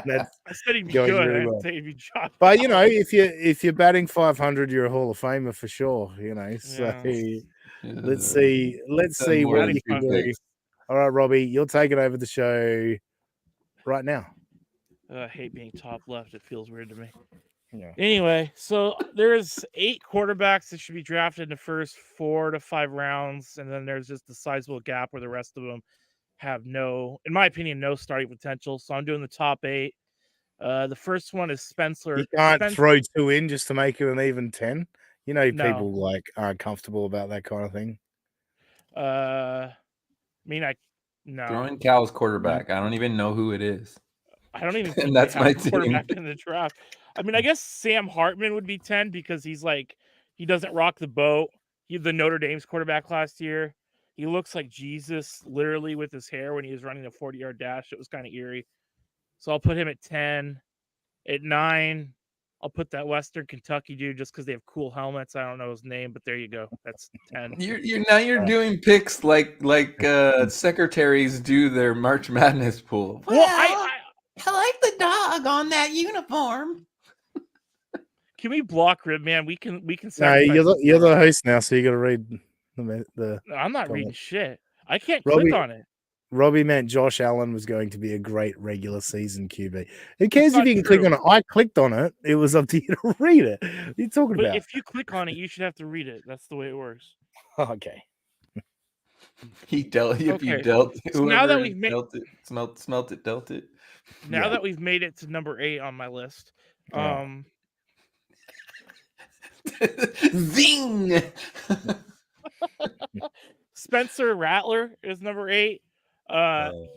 Speaker 1: that's,
Speaker 3: I said he'd be
Speaker 1: Going
Speaker 3: good.
Speaker 1: really
Speaker 3: I didn't
Speaker 1: well.
Speaker 3: say he'd be Josh.
Speaker 1: but if you're batting 500, you're a Hall of Famer for sure. So let's see
Speaker 2: Done more
Speaker 1: what
Speaker 2: than
Speaker 1: you
Speaker 2: two
Speaker 1: can do.
Speaker 2: picks.
Speaker 1: All right, Robbie, you're taking over the show right now.
Speaker 3: I hate being top left. It feels weird to me.
Speaker 1: Yeah.
Speaker 3: Anyway, so there's 8 quarterbacks that should be drafted in the first 4 to 5 rounds, and then there's just a sizable gap where the rest of them have no, in my opinion, no starting potential. So I'm doing the top 8. The first one is Spencer.
Speaker 1: You can't
Speaker 3: Spencer-
Speaker 1: throw 2 in just to make it an even 10.
Speaker 3: No.
Speaker 1: People aren't comfortable about that kind of thing.
Speaker 3: No.
Speaker 2: Throwing Cal's quarterback. I don't even know who it is.
Speaker 3: I don't even
Speaker 2: And
Speaker 3: think
Speaker 2: that's
Speaker 3: they have
Speaker 2: my
Speaker 3: a
Speaker 2: team.
Speaker 3: quarterback in the draft. I guess Sam Hartman would be 10 because he doesn't rock the boat. He the Notre Dame's quarterback last year. He looks like Jesus, literally, with his hair when he was running a 40-yard dash. It was kind of eerie. So I'll put him at 10. At 9, I'll put that Western Kentucky dude just because they have cool helmets. I don't know his name, but there you go. That's 10.
Speaker 2: You're doing picks like secretaries do their March Madness pool.
Speaker 3: Well, I
Speaker 2: like the dog on that uniform.
Speaker 3: can we block Ribman? We can.
Speaker 1: No,
Speaker 3: sacrifice
Speaker 1: you're
Speaker 3: this
Speaker 1: the host now, so you got to read the.
Speaker 3: guy. I'm not reading
Speaker 1: comment.
Speaker 3: shit. I can't
Speaker 1: Robbie-
Speaker 3: click on it.
Speaker 1: Robbie meant Josh Allen was going to be a great regular season QB. Who cares if
Speaker 3: not
Speaker 1: you can click
Speaker 3: true.
Speaker 1: on it? I clicked on it. It was up to you to read it. What are you talking
Speaker 3: But
Speaker 1: about?
Speaker 3: if you click on it, you should have to read it. That's the way it works.
Speaker 1: Okay.
Speaker 2: He dealt. If you
Speaker 3: Okay.
Speaker 2: dealt,
Speaker 3: So now that
Speaker 2: whoever
Speaker 3: we've made-
Speaker 2: dealt it, smelt it, dealt it.
Speaker 3: Now
Speaker 1: Yeah.
Speaker 3: that we've made it to number 8 on my list,
Speaker 2: Zing.
Speaker 3: Spencer Rattler is number 8.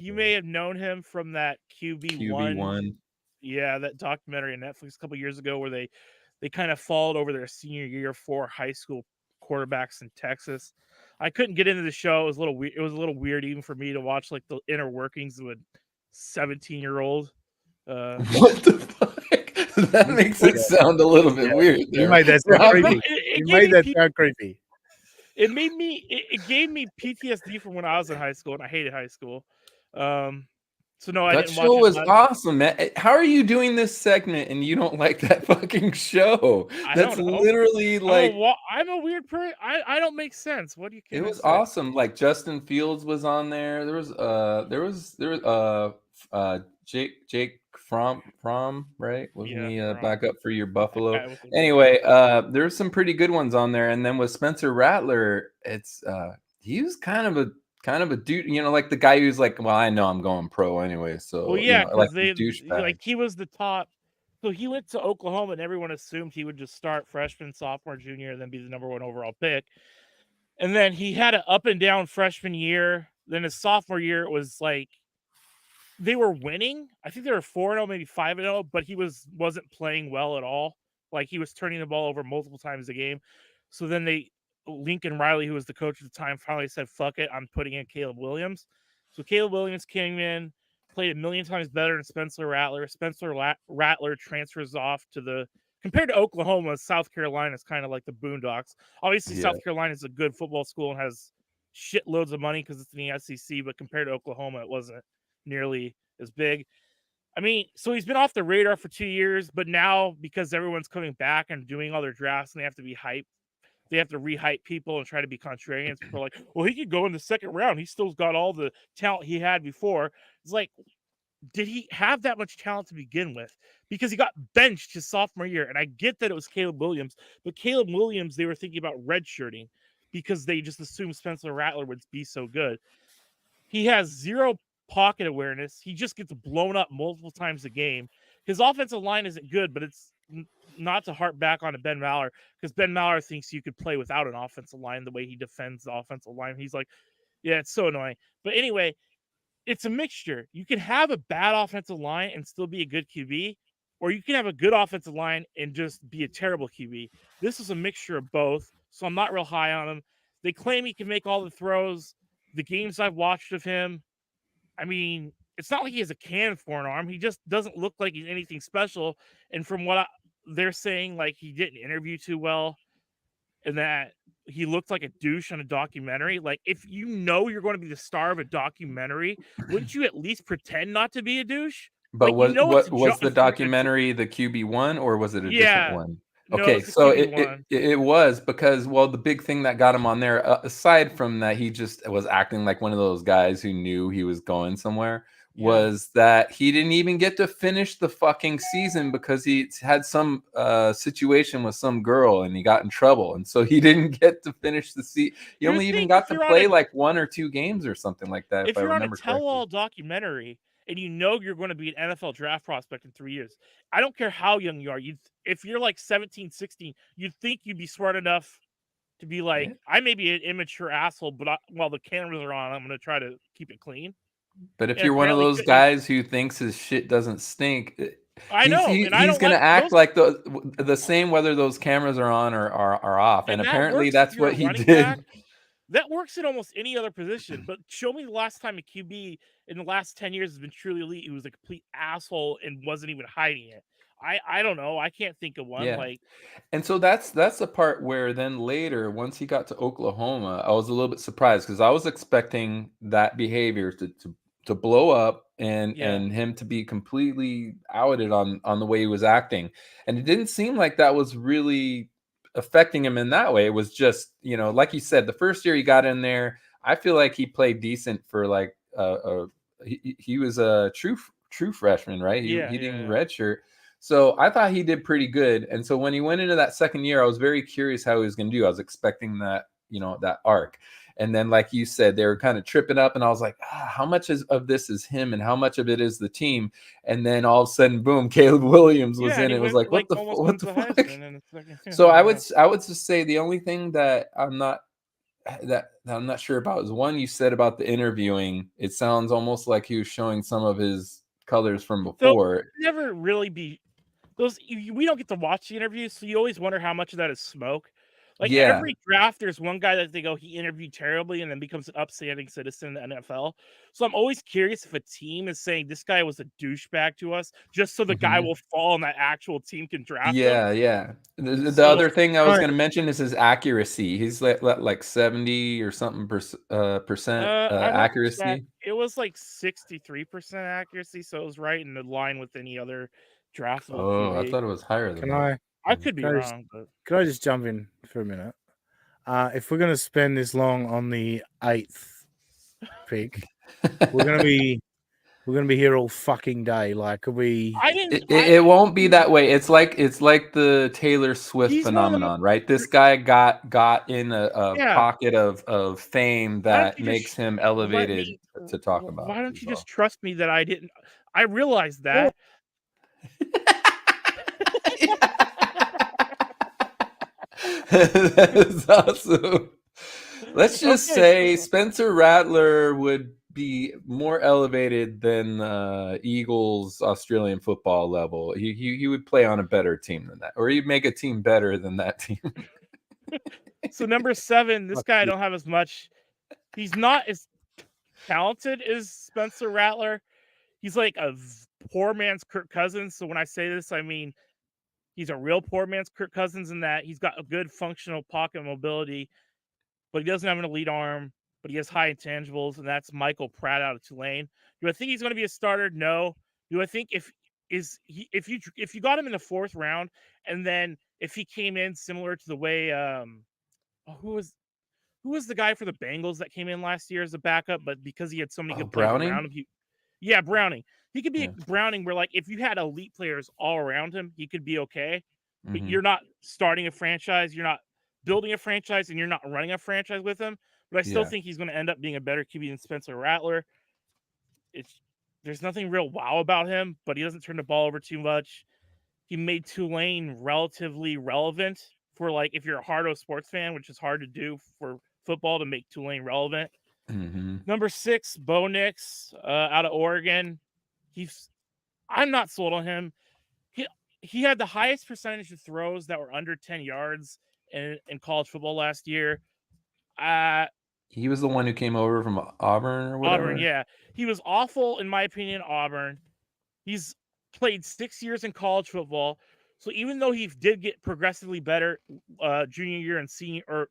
Speaker 3: You may have known him from that QB1. Yeah, that documentary on Netflix a couple years ago where they kind of followed over their senior year for high school quarterbacks in Texas. I couldn't get into the show. It was a little weird. It was a little weird even for me to watch like the inner workings of a 17-year-old.
Speaker 2: What the fuck? That makes it sound a little bit weird.
Speaker 1: You made that sound creepy. You made that sound creepy.
Speaker 3: It made me. It gave me PTSD from when I was in high school, and I hated high school. So no, I
Speaker 2: that
Speaker 3: didn't
Speaker 2: show
Speaker 3: watch
Speaker 2: was
Speaker 3: it,
Speaker 2: awesome, man. How are you doing this segment and you don't like that fucking show? That's literally like
Speaker 3: I'm a weird person. I don't make sense. What do you?
Speaker 2: It was awesome. Like Justin Fields was on there. There was Jake Fromm, right? Wasn't he back up for your Buffalo? Anyway, there's some pretty good ones on there. And then with Spencer Rattler, it's he was kind of a dude, you know, like the guy who's like, well, I know I'm going pro anyway. So
Speaker 3: well, yeah,
Speaker 2: you know, like
Speaker 3: he was the top. So he went to Oklahoma, and everyone assumed he would just start freshman, sophomore, junior, and then be the number 1 overall pick. And then he had an up and down freshman year. Then his sophomore year, it was like they were winning. I think they were 4-0, maybe 5-0, but he wasn't playing well at all. Like he was turning the ball over multiple times a game. So then Lincoln Riley, who was the coach at the time, finally said, fuck it, I'm putting in Caleb Williams. So Caleb Williams came in, played a million times better than Spencer Rattler. Spencer Rattler transfers off compared to Oklahoma, South Carolina is kind of like the Boondocks. Obviously, South Carolina is a good football school and has shitloads of money because it's in the SEC, but compared to Oklahoma, it wasn't nearly as big. I mean, so he's been off the radar for 2 years, but now because everyone's coming back and doing all their drafts and they have to be hyped, they have to rehype people and try to be contrarians. People are like, well, he could go in the second round. He still got all the talent he had before. It's like, did he have that much talent to begin with? Because he got benched his sophomore year. And I get that it was Caleb Williams, but Caleb Williams, they were thinking about redshirting because they just assumed Spencer Rattler would be so good. He has zero pocket awareness. He just gets blown up multiple times a game. His offensive line isn't good, but it's not to harp back on Ben Maller, because Ben Maller thinks you could play without an offensive line the way he defends the offensive line. He's like, yeah, it's so annoying. But anyway, it's a mixture. You can have a bad offensive line and still be a good QB, or you can have a good offensive line and just be a terrible QB. This is a mixture of both, so I'm not real high on him. They claim he can make all the throws. The games I've watched of him, I mean, it's not like he has a cannon for an arm. He just doesn't look like he's anything special. And from what they're saying, like, he didn't interview too well and that he looked like a douche on a documentary. Like, if you know you're going to be the star of a documentary, wouldn't you at least pretend not to be a douche?
Speaker 2: But
Speaker 3: like,
Speaker 2: was the documentary the QB1 or was it a different one? Okay,
Speaker 3: no,
Speaker 2: so it was because, well, the big thing that got him on there, aside from that he just was acting like one of those guys who knew he was going somewhere, was that he didn't even get to finish the fucking season because he had some situation with some girl and he got in trouble. And so he didn't get to finish the season. He only even got to play like 1 or 2 games or something like that.
Speaker 3: If you're on a tell-all documentary and you know you're going to be an NFL draft prospect in 3 years, I don't care how young you are. If you're like 17, 16, you'd think you'd be smart enough to be like, I may be an immature asshole, but while the cameras are on, I'm going to try to keep it clean.
Speaker 2: But if you're one of those guys who thinks his shit doesn't stink, he's going to act like the same whether those cameras are on or are off. And apparently that's what he did.
Speaker 3: That works in almost any other position, but show me the last time a QB in the last 10 years has been truly elite who was a complete asshole and wasn't even hiding it. I don't know. I can't think of one.
Speaker 2: Yeah. And so that's the part where then later, once he got to Oklahoma, I was a little bit surprised because I was expecting that behavior to blow up and him to be completely outed on the way he was acting. And it didn't seem like that was really affecting him in that way. It was just, like you said, the first year he got in there, I feel like he played decent for like he was a true freshman, right? He didn't redshirt. So I thought he did pretty good. And so when he went into that second year, I was very curious how he was going to do. I was expecting that, that arc. And then, like you said, they were kind of tripping up, and I was like, how much of this is him, and how much of it is the team? And then all of a sudden, boom, Caleb Williams was in. It was like, what the fuck? So I would just say the only thing that I'm not sure about is one you said about the interviewing. It sounds almost like he was showing some of his colors from before.
Speaker 3: Never really be those. We don't get to watch the interviews, so you always wonder how much of that is smoke. Like every draft, there's one guy that they go, he interviewed terribly and then becomes an upstanding citizen in the NFL. So I'm always curious if a team is saying this guy was a douchebag to us just so the guy will fall and that actual team can draft him.
Speaker 2: Yeah. The other thing I was going to mention is his accuracy. He's like 70 or something percent accuracy.
Speaker 3: It was like 63% accuracy, so it was right in the line with any other draftable QB.
Speaker 2: I thought it was higher than that.
Speaker 3: I could be wrong, but
Speaker 1: could I just jump in for a minute? If we're going to spend this long on the 8th pick, we're going to be here all fucking day. Like, could we?
Speaker 2: It won't be that way. It's like the Taylor Swift phenomenon, right? This guy got in a pocket of fame that makes him elevated to talk about.
Speaker 3: Why don't you just trust me that I didn't? I realized that.
Speaker 2: That is awesome. Let's just say Spencer Rattler would be more elevated than Eagles Australian football level. He would play on a better team than that, or he'd make a team better than that team.
Speaker 3: So number 7, this guy I don't have as much. He's not as talented as Spencer Rattler. He's like a poor man's Kirk Cousins. So when I say this, I mean he's a real poor man's Kirk Cousins in that he's got a good functional pocket mobility, but he doesn't have an elite arm, but he has high intangibles, and that's Michael Pratt out of Tulane. Do I think he's going to be a starter? No. Do I think if you got him in the 4th round, and then if he came in similar to the way who was the guy for the Bengals that came in last year as a backup, but because he had so many good players around him, Browning. He could be Browning, where like if you had elite players all around him, he could be okay. But you're not starting a franchise, you're not building a franchise, and you're not running a franchise with him. But I still think he's going to end up being a better QB than Spencer Rattler. There's nothing real wow about him, but he doesn't turn the ball over too much. He made Tulane relatively relevant for like if you're a hard sports fan, which is hard to do for football to make Tulane relevant. Number 6, Bo Nix out of Oregon. I'm not sold on him. He had the highest percentage of throws that were under 10 yards in college football last year.
Speaker 2: He was the one who came over from Auburn or whatever.
Speaker 3: Auburn, yeah. He was awful, in my opinion, Auburn. He's played 6 years in college football. So even though he did get progressively better junior year and senior,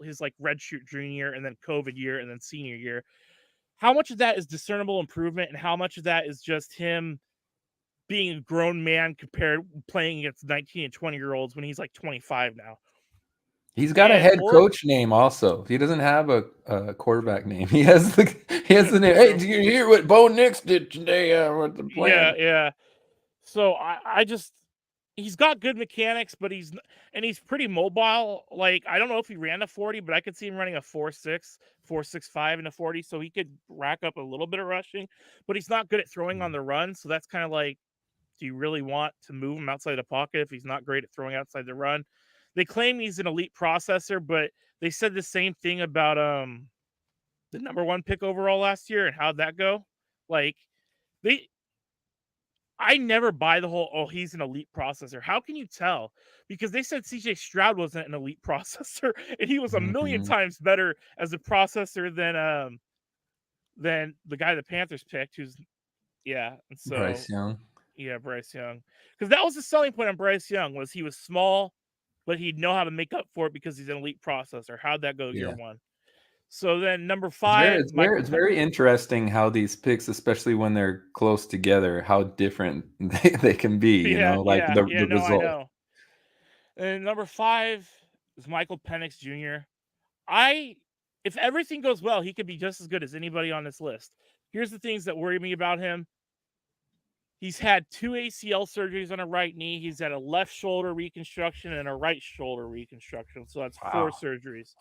Speaker 3: his like redshirt junior year and then COVID year and then senior year, how much of that is discernible improvement and how much of that is just him being a grown man compared playing against 19 and 20-year-olds when he's like 25 now?
Speaker 2: He's got a head coach name also. He doesn't have a quarterback name. He has the name. Hey, did you hear what Bo Nix did today with the plan?
Speaker 3: Yeah. So I just he's got good mechanics, but he's pretty mobile. Like I don't know if he ran a 40, but I could see him running a 4.6, 4.65 in a 40, so he could rack up a little bit of rushing. But he's not good at throwing on the run, so that's kind of like, do you really want to move him outside the pocket if he's not great at throwing outside the run? They claim he's an elite processor, but they said the same thing about the number 1 pick overall last year, and how'd that go? Like I never buy the whole, he's an elite processor. How can you tell? Because they said CJ Stroud wasn't an elite processor, and he was a million times better as a processor than the guy the Panthers picked, and so
Speaker 2: Bryce Young.
Speaker 3: Yeah, Bryce Young. Because that was the selling point on Bryce Young, was he was small, but he'd know how to make up for it because he's an elite processor. How'd that go year 1? So then number 5.
Speaker 2: It's very interesting how these picks, especially when they're close together, how different they can be, the result.
Speaker 3: I know. And number 5 is Michael Penix Jr. If everything goes well, he could be just as good as anybody on this list. Here's the things that worry me about him. He's had 2 ACL surgeries on a right knee. He's had a left shoulder reconstruction and a right shoulder reconstruction. So that's 4 surgeries.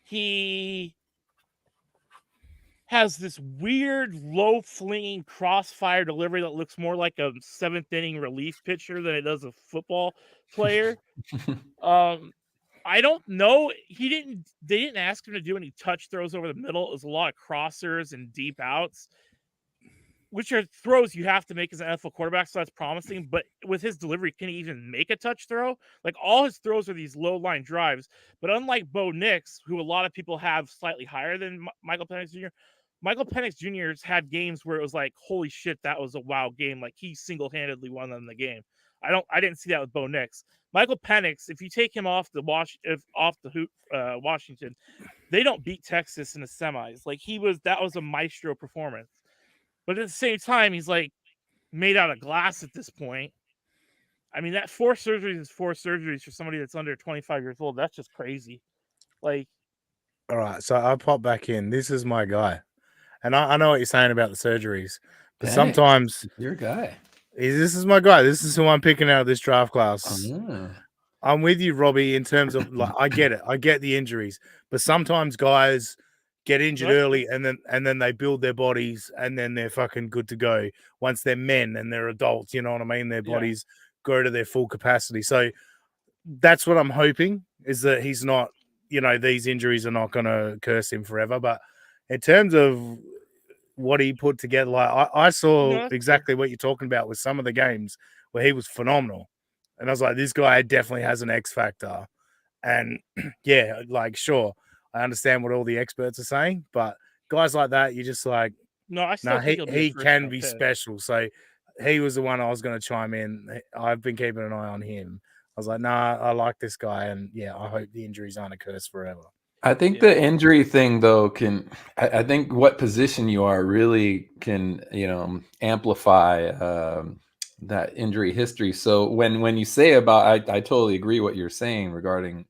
Speaker 3: He has this weird low flinging crossfire delivery that looks more like a 7th inning relief pitcher than it does a football player. I don't know. They didn't ask him to do any touch throws over the middle. It was a lot of crossers and deep outs, which are throws you have to make as an NFL quarterback. So that's promising. But with his delivery, can he even make a touch throw? Like, all his throws are these low line drives. But unlike Bo Nix, who a lot of people have slightly higher than Michael Penix Jr., Michael Penix Jr.'s had games where it was like, holy shit, that was a wow game. Like, he single-handedly won them the game. I didn't see that with Bo Nix. Michael Penix, if you take him off the Washington, they don't beat Texas in the semis. Like, that was a maestro performance. But at the same time, he's like made out of glass at this point. I mean, that 4 surgeries is 4 surgeries for somebody that's under 25 years old. That's just crazy. Like,
Speaker 1: all right, so I'll pop back in. This is my guy. And I know what you're saying about the surgeries, but
Speaker 2: Penix,
Speaker 1: sometimes
Speaker 2: your guy.
Speaker 1: This is my guy. This is who I'm picking out of this draft class.
Speaker 2: Oh.
Speaker 1: I'm with you, Robbie, in terms of, like, I get it. I get the injuries, but sometimes guys get injured early and then they build their bodies and then they're fucking good to go once they're men and they're adults. You know what I mean? Their bodies go to their full capacity. So that's what I'm hoping, is that he's not, these injuries are not going to curse him forever. But in terms of what he put together, like, I saw exactly what you're talking about with some of the games where he was phenomenal. And I was like, this guy definitely has an X factor. And yeah, like, sure, I understand what all the experts are saying, but guys like that, you're just like, he can be special. So he was the one I was going to chime in. I've been keeping an eye on him. I was like, nah, I like this guy. And yeah, I hope the injuries aren't a curse forever.
Speaker 2: I think the injury thing, though, I think what position you are really can, amplify that injury history. So when you say about, I totally agree what you're saying regarding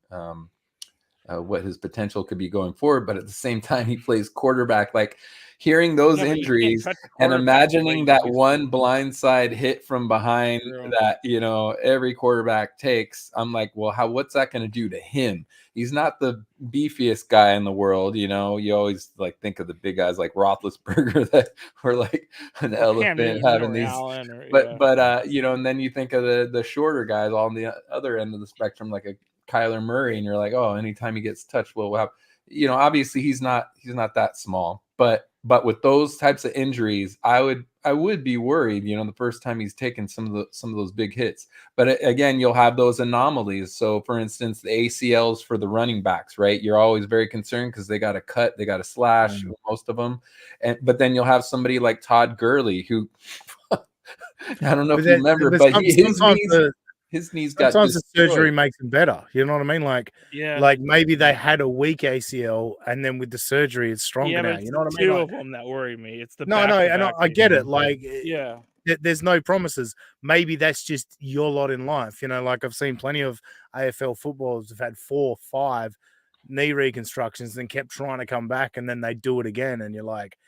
Speaker 2: what his potential could be going forward. But at the same time, he plays quarterback. Like, hearing those injuries and imagining that one blindside hit from behind that, every quarterback takes, I'm like, well, what's that going to do to him? He's not the beefiest guy in the world. You always like think of the big guys like Roethlisberger that were like an elephant having these, and then you think of the shorter guys on the other end of the spectrum, like a Kyler Murray, and you're like, oh, anytime he gets touched, we'll have, obviously he's not that small, but with those types of injuries, I would be worried, the first time he's taken some of those big hits. But again, you'll have those anomalies. So for instance, the ACLs for the running backs, right? You're always very concerned because they got to cut, they got to slash, most of them. But then you'll have somebody like Todd Gurley, who I don't know if you remember, but his knees got
Speaker 1: sometimes the surgery makes him better. You know what I mean? Like, like maybe they had a weak ACL and then with the surgery it's stronger now. You know what I mean?
Speaker 3: Two of them that worry me. It's the
Speaker 1: and I get it. Like, there's no promises. Maybe that's just your lot in life. Like, I've seen plenty of AFL footballers have had 4 or 5 knee reconstructions and kept trying to come back, and then they do it again, and you're like,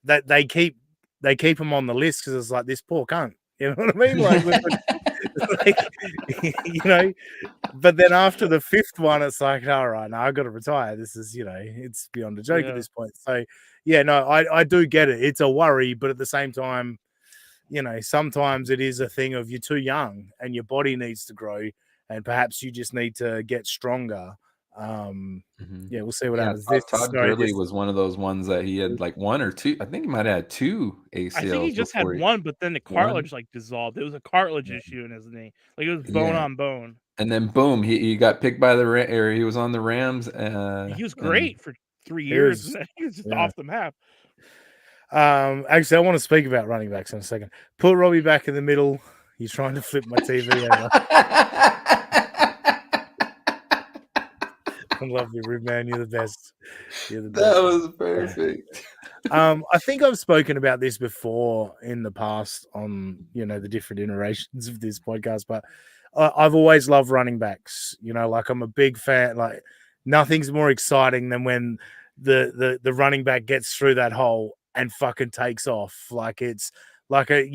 Speaker 1: that they keep them on the list because it's like, this poor cunt. You know what I mean? Like, but then after the 5th one, it's like, all right, now I've got to retire. This is, it's beyond a joke at this point. So, yeah, no, I do get it. It's a worry, but at the same time, sometimes it is a thing of you're too young and your body needs to grow, and perhaps you just need to get stronger. Yeah, we'll see what happens.
Speaker 2: Todd Gurley was one of those ones that he had like 1 or 2. I think he might have had 2 ACLs.
Speaker 3: I think he just had 1, but then the cartilage dissolved. It was a cartilage issue in his knee. Like, it was bone on bone.
Speaker 2: And then boom, he got picked by he was on the Rams.
Speaker 3: He was great for 3 years. And then he was just off the map.
Speaker 1: Actually, I want to speak about running backs in a second. Put Robbie back in the middle. He's trying to flip my TV over. I love you, Rib Man. You're the best.
Speaker 2: That was perfect.
Speaker 1: I think I've spoken about this before in the past on, the different iterations of this podcast, but I've always loved running backs. Like, I'm a big fan. Like, nothing's more exciting than when the running back gets through that hole and fucking takes off. Like, it's like a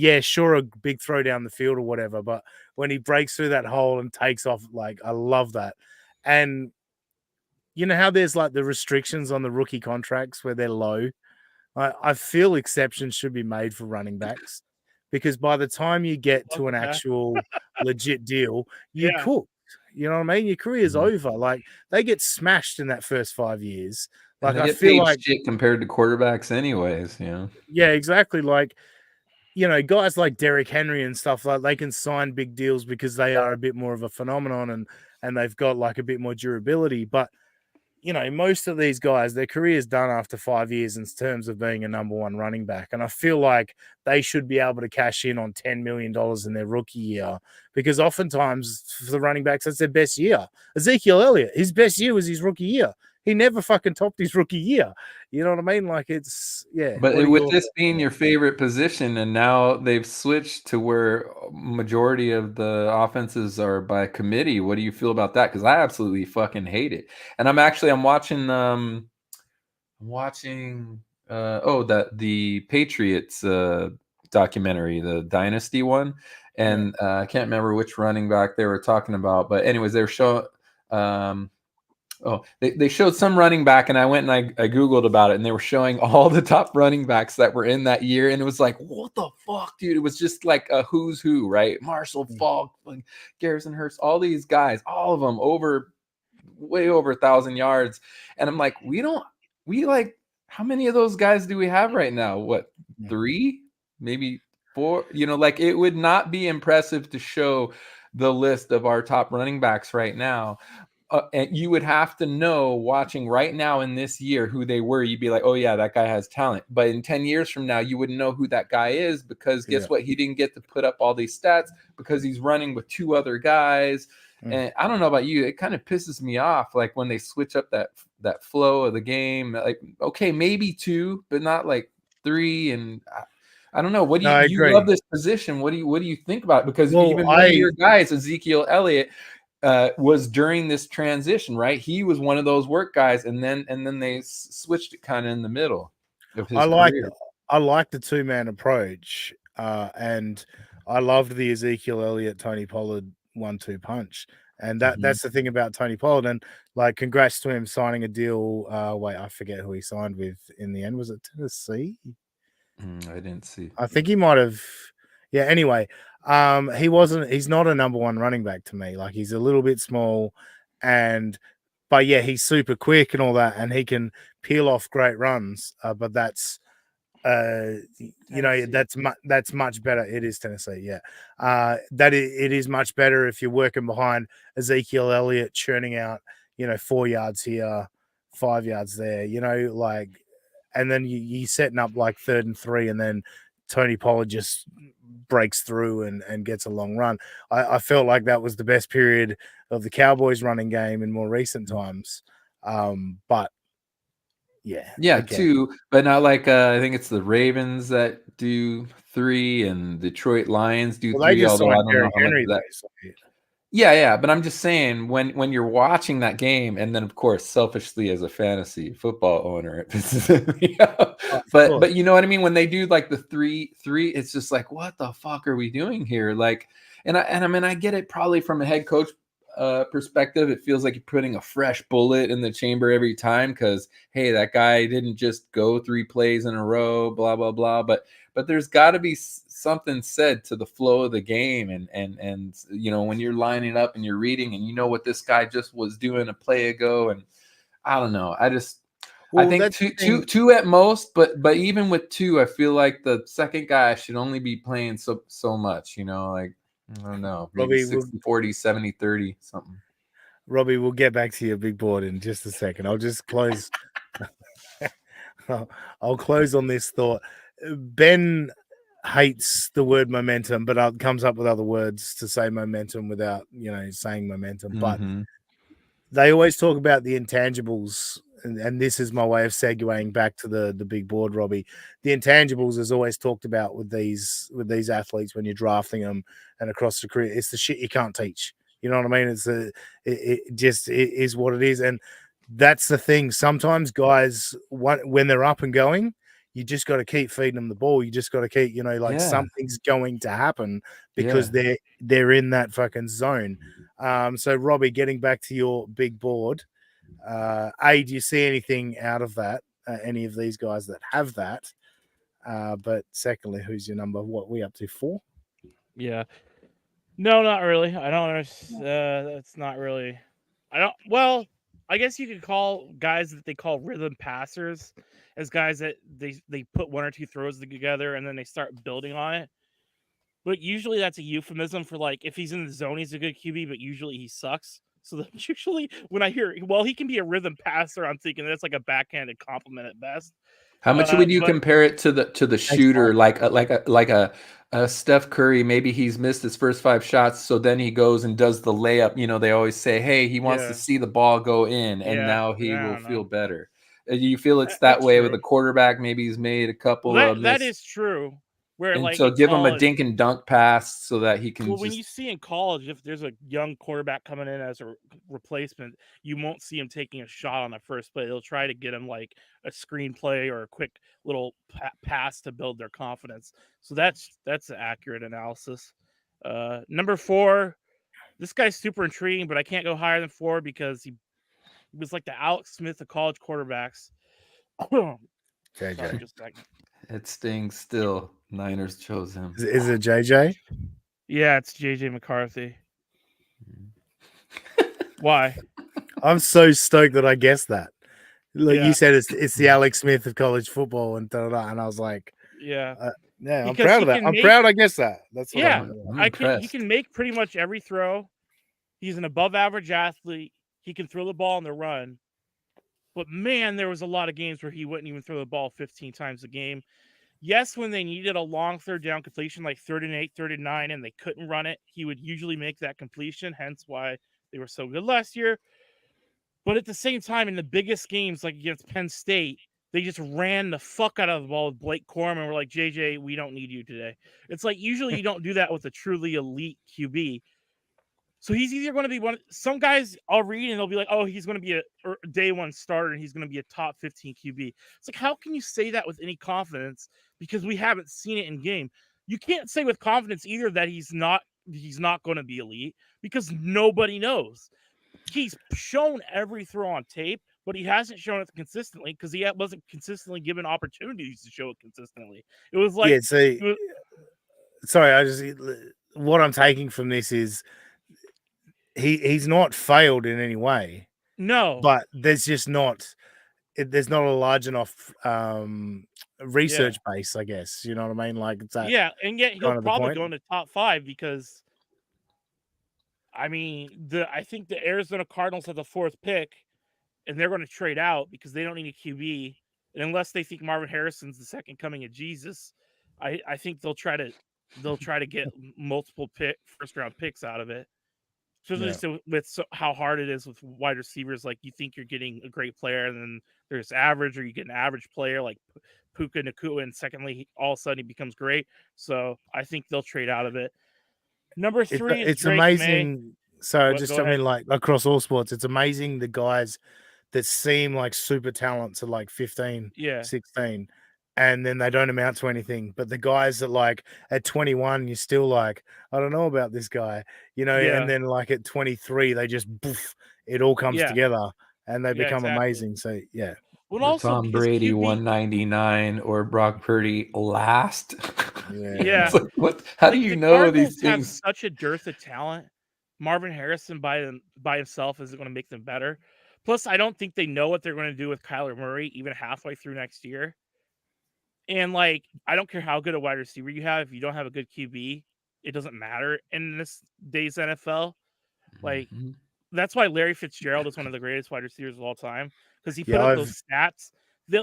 Speaker 1: big throw down the field or whatever, but when he breaks through that hole and takes off, like, I love that. And you know how there's like the restrictions on the rookie contracts where they're low, I feel exceptions should be made for running backs because by the time you get to an actual legit deal, you cook. You know what I mean? Your career's over. Like they get smashed in that first 5 years. Like I feel like
Speaker 2: shit compared to quarterbacks, anyways.
Speaker 1: Yeah, exactly. Like guys like Derrick Henry and stuff like they can sign big deals because they are a bit more of a phenomenon and they've got like a bit more durability. But most of these guys, their career is done after 5 years in terms of being a number one running back. And I feel like they should be able to cash in on $10 million in their rookie year because oftentimes for the running backs, that's their best year. Ezekiel Elliott, his best year was his rookie year. He never fucking topped his rookie year. You know what I mean? Like
Speaker 2: But with this being your favorite position, and now they've switched to where majority of the offenses are by committee, what do you feel about that? Because I absolutely fucking hate it. And I'm watching the Patriots documentary, the Dynasty one, and I can't remember which running back they were talking about, but anyways, they were showing. They showed some running back, and I went and I Googled about it, and they were showing all the top running backs that were in that year. And it was like, what the fuck, dude? It was just like a who's who, right? Marshall Faulk, Garrison Hurst, all these guys, all of them way over 1,000 yards. And I'm like, how many of those guys do we have right now? What, 3, maybe 4? Like it would not be impressive to show the list of our top running backs right now. And you would have to know watching right now in this year who they were. You'd be like, oh yeah, that guy has talent. But in 10 years from now, you wouldn't know who that guy is because guess what? He didn't get to put up all these stats because he's running with 2 other guys. And I don't know about you, it kind of pisses me off. Like when they switch up that flow of the game, like, okay, maybe 2, but not like 3. And I don't know. What do you love this position? What do you think about it? Because even one of your guys, Ezekiel Elliott, was during this transition, right? He was one of those work guys, and then they switched it kind of in the middle of his career.
Speaker 1: I like the 2-man approach, and I loved the Ezekiel Elliott, Tony Pollard 1-2 punch. And that's the thing about Tony Pollard. And like, congrats to him signing a deal. I forget who he signed with in the end. Was it Tennessee?
Speaker 2: I didn't see.
Speaker 1: I think he might have. Yeah. Anyway, he's not a number one running back to me. Like he's a little bit small but yeah, he's super quick and all that. And he can peel off great runs. But that's, that's much better. It is Tennessee. Yeah. It is much better if you're working behind Ezekiel Elliott churning out, 4 yards here, 5 yards there, and then you setting up like 3rd and 3, and then Tony Pollard just breaks through and gets a long run. I felt like that was the best period of the Cowboys running game in more recent times. But yeah,
Speaker 2: 2, but not like I think it's the Ravens that do 3 and Detroit Lions do 3. Although I don't know how much of that. Yeah, but I'm just saying when you're watching that game, and then of course selfishly as a fantasy football owner, it pisses me off. But you know what I mean? When they do like the 3, it's just like, what the fuck are we doing here? Like, and I mean, I get it probably from a head coach perspective. It feels like you're putting a fresh bullet in the chamber every time because hey, that guy didn't just go 3 plays in a row, blah blah blah. But there's got to be something said to the flow of the game, and when you're lining up and you're reading and what this guy just was doing a play ago, and I don't know. I think two at most, but even with 2, I feel like the second guy should only be playing so much. Like, I don't know, maybe 60-40, 70-30, something.
Speaker 1: Robbie, we'll get back to your big board in just a second. I'll just close. I'll close on this thought. Ben hates the word momentum, but comes up with other words to say momentum without, saying momentum. But they always talk about the intangibles, and this is my way of segueing back to the big board, Robbie. The intangibles is always talked about with these athletes when you're drafting them and across the career. It's the shit you can't teach. You know what I mean? It is what it is, and that's the thing. Sometimes guys, when they're up and going, you just got to keep feeding them the ball. You just got to keep, something's going to happen because they're in that fucking zone. So Robbie, getting back to your big board, do you see anything out of that any of these guys that have that. But secondly, who's your number? What we up to 4?
Speaker 3: Yeah. No, not really. I don't understand. That's not really. I don't. Well, I guess you could call guys that they call rhythm passers as guys that they put 1 or 2 throws together and then they start building on it. But usually that's a euphemism for like if he's in the zone, he's a good QB, but usually he sucks. So that usually when I hear, well, he can be a rhythm passer, I'm thinking that's like a backhanded compliment at best.
Speaker 2: How much would you
Speaker 3: but-
Speaker 2: compare it to the shooter, like a Steph Curry? Maybe he's missed his first 5 shots, so then he goes and does the layup. You know, they always say, "Hey, he wants
Speaker 3: Yeah.
Speaker 2: to see the ball go in, and
Speaker 3: Yeah,
Speaker 2: now he
Speaker 3: I
Speaker 2: will
Speaker 3: don't
Speaker 2: feel
Speaker 3: know.
Speaker 2: better." Do you feel it's
Speaker 3: That's
Speaker 2: that way with
Speaker 3: true.
Speaker 2: a quarterback? Maybe he's made a couple
Speaker 3: Well,
Speaker 2: of
Speaker 3: that
Speaker 2: miss,
Speaker 3: is true. Where
Speaker 2: and
Speaker 3: like
Speaker 2: so
Speaker 3: in
Speaker 2: give him a
Speaker 3: college-
Speaker 2: dink and dunk pass so that he can
Speaker 3: Well, when
Speaker 2: just.
Speaker 3: you see in college, if there's a young quarterback coming in as a replacement, you won't see him taking a shot on the first play. They'll try to get him like a screenplay or a quick little pass to build their confidence. So that's an accurate analysis. Number 4, this guy's super intriguing, but I can't go higher than 4 because he was like the Alex Smith of college quarterbacks. Sorry,
Speaker 1: JJ.
Speaker 3: just a second.
Speaker 2: It stings still. Niners chose him.
Speaker 1: Is it JJ?
Speaker 3: Yeah, it's JJ McCarthy. Why?
Speaker 1: I'm so stoked that I guessed that. Like
Speaker 3: Yeah.
Speaker 1: you said, it's the Alex Smith of college football, and and I was like,
Speaker 3: Yeah.
Speaker 1: yeah, I'm
Speaker 3: Because
Speaker 1: proud
Speaker 3: he
Speaker 1: of that.
Speaker 3: can
Speaker 1: I'm
Speaker 3: make-
Speaker 1: proud I guessed that. That's what
Speaker 3: Yeah.
Speaker 2: I'm
Speaker 3: He
Speaker 2: impressed.
Speaker 3: can make pretty much every throw. He's an above average athlete. He can throw the ball on the run. But man, there was a lot of games where he wouldn't even throw the ball 15 times a game. Yes, when they needed a long 3rd down completion, like 3rd and 8, 3rd and 9, and they couldn't run it, he would usually make that completion, hence why they were so good last year. But at the same time, in the biggest games, like against Penn State, they just ran the fuck out of the ball with Blake Corum and were like, JJ, we don't need you today. It's like usually you don't do that with a truly elite QB. So he's either going to be one. Some guys I'll read and they'll be like, "Oh, he's going to be a day 1 starter and he's going to be a top 15 QB." It's like, how can you say that with any confidence? Because we haven't seen it in game. You can't say with confidence either that he's not going to be elite because nobody knows. He's shown every throw on tape, but he hasn't shown it consistently because he wasn't consistently given opportunities to show it consistently. It was like,
Speaker 1: yeah. See, sorry, what I'm taking from this is he's not failed in any way,
Speaker 3: no,
Speaker 1: but there's just not there's not a large enough research base, I guess. You know what I mean? Like it's that.
Speaker 3: yeah, and yet he'll
Speaker 1: kind of the
Speaker 3: probably
Speaker 1: point?
Speaker 3: go into top 5 because, I mean, I think the Arizona Cardinals have the 4th pick, and they're going to trade out because they don't need a QB, and unless they think Marvin Harrison's the second coming of Jesus, I think they'll try to get multiple 1st round picks out of it. Especially with how hard it is with wide receivers. Like you think you're getting a great player, and then there's average, or you get an average player like Puka Nacua, and secondly, all of a sudden he becomes great. So I think they'll trade out of it. Number 3 is
Speaker 1: It's
Speaker 3: Drake
Speaker 1: amazing.
Speaker 3: May.
Speaker 1: So
Speaker 3: Go
Speaker 1: I
Speaker 3: ahead.
Speaker 1: mean, like across all sports, it's amazing the guys that seem like super talents at like 15,
Speaker 3: Yeah.
Speaker 1: 16, and then they don't amount to anything. But the guys that like at 21, you're still like, I don't know about this guy, you know,
Speaker 3: Yeah.
Speaker 1: and then like at 23, they just poof, it all comes
Speaker 3: Yeah.
Speaker 1: together and they
Speaker 3: Yeah,
Speaker 1: become
Speaker 3: exactly.
Speaker 1: amazing. So yeah.
Speaker 3: Well,
Speaker 2: Or
Speaker 3: also
Speaker 2: Tom
Speaker 3: because
Speaker 2: Brady
Speaker 3: QB
Speaker 2: 199 or Brock Purdy last.
Speaker 3: Yeah.
Speaker 2: It's like, what? How do
Speaker 3: like,
Speaker 2: you
Speaker 3: the
Speaker 2: know
Speaker 3: Cardinals
Speaker 2: these
Speaker 3: have
Speaker 2: things?
Speaker 3: such a dearth of talent. Marvin Harrison by himself isn't going to make them better. Plus, I don't think they know what they're going to do with Kyler Murray even halfway through next year. And like, I don't care how good a wide receiver you have, if you don't have a good QB, it doesn't matter in this day's NFL. Like,
Speaker 2: Mhm.
Speaker 3: that's why Larry Fitzgerald is one of the greatest wide receivers of all time because he put
Speaker 1: Yeah,
Speaker 3: up those stats.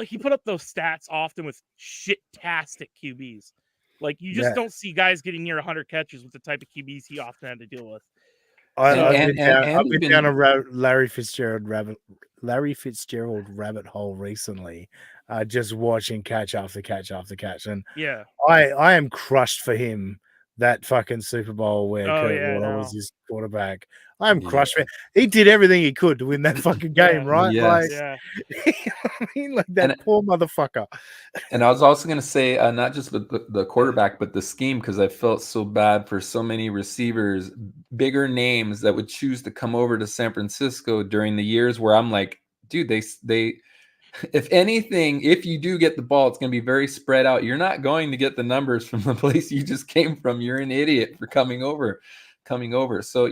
Speaker 3: He put up those stats often with shit-tastic QBs. Like, you just
Speaker 1: Yeah.
Speaker 3: don't see guys getting near 100 catches with the type of QBs he often had to deal with.
Speaker 1: I've
Speaker 2: And
Speaker 1: been
Speaker 2: even-
Speaker 1: down a Larry Fitzgerald rabbit hole recently, just watching catch after catch after catch, and
Speaker 3: Yeah.
Speaker 1: I am crushed for him. That fucking Super Bowl where
Speaker 3: Oh,
Speaker 1: Kurt
Speaker 3: yeah,
Speaker 1: Warner was
Speaker 3: no.
Speaker 1: his quarterback. I'm crushed for him. He did everything he could to win that fucking game,
Speaker 3: Yeah.
Speaker 1: right?
Speaker 2: Yes.
Speaker 3: Yeah.
Speaker 1: Like, I mean, like that poor motherfucker.
Speaker 2: And I was also going to say, not just with the quarterback, but the scheme, because I felt so bad for so many receivers, bigger names that would choose to come over to San Francisco during the years where I'm like, dude, if anything, if you do get the ball, it's going to be very spread out. You're not going to get the numbers from the place you just came from. You're an idiot for coming over. So,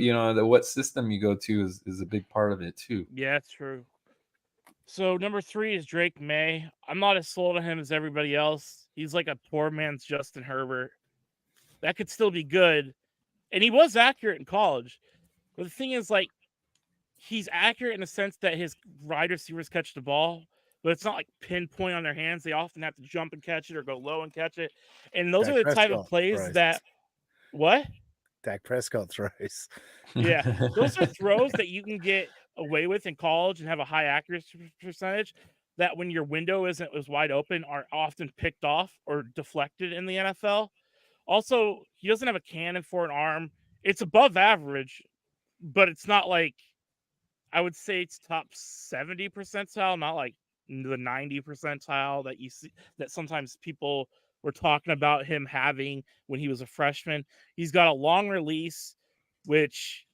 Speaker 2: what system you go to is a big part of it too.
Speaker 3: Yeah, it's true. So number 3 is Drake May. I'm not as sold on him as everybody else. He's like a poor man's Justin Herbert. That could still be good. And he was accurate in college. But the thing is, like, he's accurate in the sense that his wide receivers catch the ball, but it's not like pinpoint on their hands. They often have to jump and catch it or go low and catch it. And those
Speaker 1: Dak
Speaker 3: are the type of
Speaker 1: Prescott
Speaker 3: plays
Speaker 1: throws.
Speaker 3: that what?
Speaker 1: Dak Prescott throws.
Speaker 3: Yeah. Those are throws that you can get away with in college and have a high accuracy percentage that when your window isn't as wide open are often picked off or deflected in the NFL. Also, he doesn't have a cannon for an arm. It's above average, but it's not like, I would say it's top 70 percentile, not like the 90 percentile that you see that sometimes people were talking about him having when he was a freshman. He's got a long release, which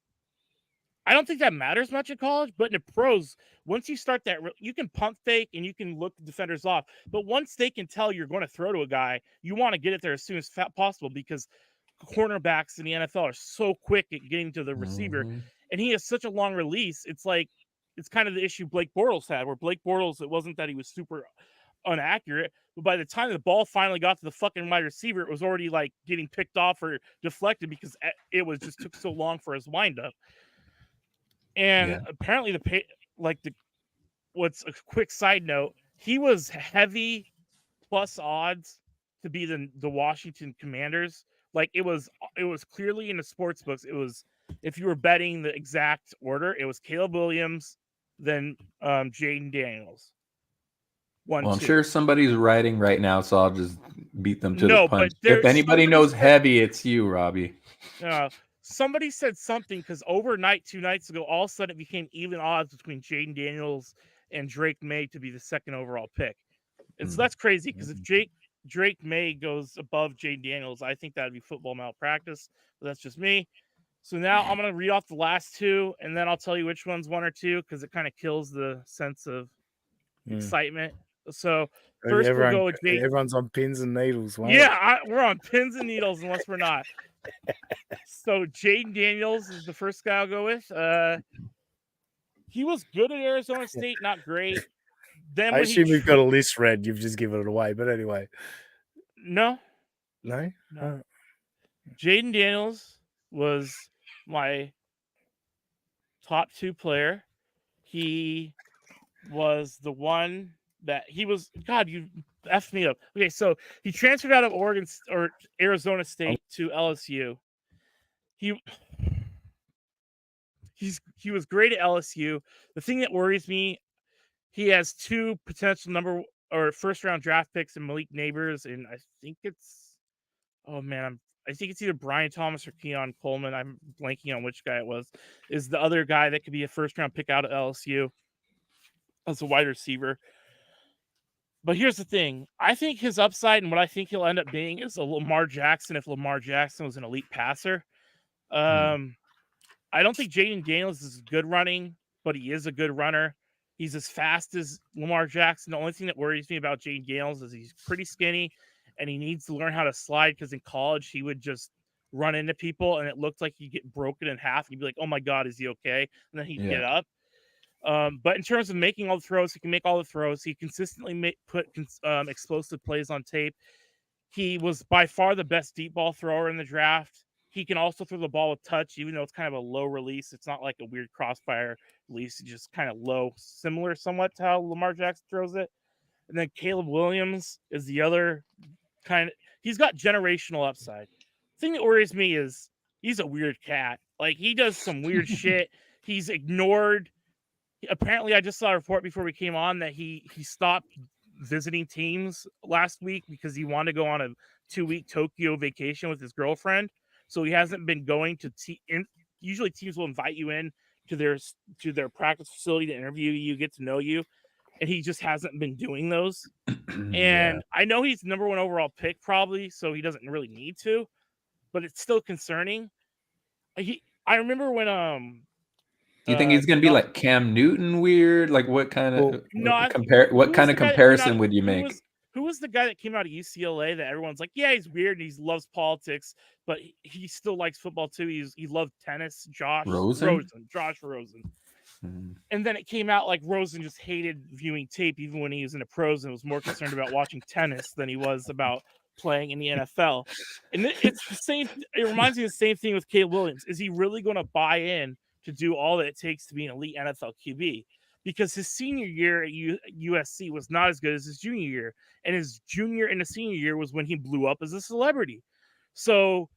Speaker 3: I don't think that matters much in college, but in the pros, once you start that, you can pump fake and you can look the defenders off. But once they can tell you're going to throw to a guy, you want to get it there as soon as possible because cornerbacks in the NFL are so quick at getting to the receiver.
Speaker 2: Mhm.
Speaker 3: And he has such a long release. It's like, it's kind of the issue Blake Bortles had, where Blake Bortles, it wasn't that he was super inaccurate, but by the time the ball finally got to the fucking wide receiver, it was already like getting picked off or deflected because it was just took so long for his windup. And apparently what's a quick side note, he was heavy plus odds to be the Washington Commanders. Like it was clearly in the sports books. It was, if you were betting the exact order, it was Caleb Williams, then Jaden Daniels.
Speaker 2: Well, I'm sure somebody's writing right now, so I'll just beat them to the punch.
Speaker 3: But
Speaker 2: if anybody knows heavy, it's you, Robbie.
Speaker 3: Somebody said something because overnight 2 nights ago, all of a sudden it became even odds between Jaden Daniels and Drake May to be the second overall pick. And so that's crazy because if Drake May goes above Jaden Daniels, I think that'd be football malpractice. But that's just me. So now I'm going to read off the last 2, and then I'll tell you which one's 1 or 2 because it kind of kills the sense of excitement. So first we'll go with Jaden.
Speaker 1: Everyone's on pins and needles.
Speaker 3: Yeah, we're on pins and needles unless we're not. So Jaden Daniels is the first guy I'll go with. He was good at Arizona State, not great. Then
Speaker 1: I assume you've got a list read. You've just given it away. But anyway.
Speaker 3: No.
Speaker 1: No?
Speaker 3: Jaden Daniels was my top 2 player. He was the one that he was, God, you effed me up. Okay, so he transferred out of Arizona State to LSU. He was great at LSU. The thing that worries me, he has 2 potential first round draft picks in Malik Neighbors, and I think it's either Brian Thomas or Keon Coleman. I'm blanking on which guy it was. Is the other guy that could be a first round pick out of LSU as a wide receiver. But here's the thing. I think his upside and what I think he'll end up being is a Lamar Jackson if Lamar Jackson was an elite passer. I don't think Jaden Daniels is good running, but he is a good runner. He's as fast as Lamar Jackson. The only thing that worries me about Jaden Daniels is he's pretty skinny and he needs to learn how to slide because in college he would just run into people and it looked like he'd get broken in half. You'd be like, oh my God, is he okay? And then he'd get up. But in terms of making all the throws, he can make all the throws. He consistently put explosive plays on tape. He was by far the best deep ball thrower in the draft. He can also throw the ball with touch, even though it's kind of a low release. It's not like a weird crossfire release. It's just kind of low, similar somewhat to how Lamar Jackson throws it. And then Caleb Williams is the other kind of, he's got generational upside. The thing that worries me is he's a weird cat. Like he does some weird shit. He's ignored. Apparently, I just saw a report before we came on that he stopped visiting teams last week because he wanted to go on a 2-week Tokyo vacation with his girlfriend. So he hasn't been going to usually teams will invite you in to their practice facility to interview you, get to know you, and he just hasn't been doing those. And I know he's number 1 overall pick probably, so he doesn't really need to, but it's still concerning. I remember when
Speaker 2: Do you think he's going to be like Cam Newton weird? Like what kind of comparison would you make?
Speaker 3: Who was the guy that came out of UCLA that everyone's like, yeah, he's weird and he loves politics, but he still likes football too. He loved tennis. Josh Rosen. And then it came out like Rosen just hated viewing tape even when he was in the pros and was more concerned about watching tennis than he was about playing in the NFL. And it's the same. It reminds me of the same thing with Caleb Williams. Is he really going to buy in to do all that it takes to be an elite NFL QB? Because his senior year at USC was not as good as his junior year. And his junior and his senior year was when he blew up as a celebrity. So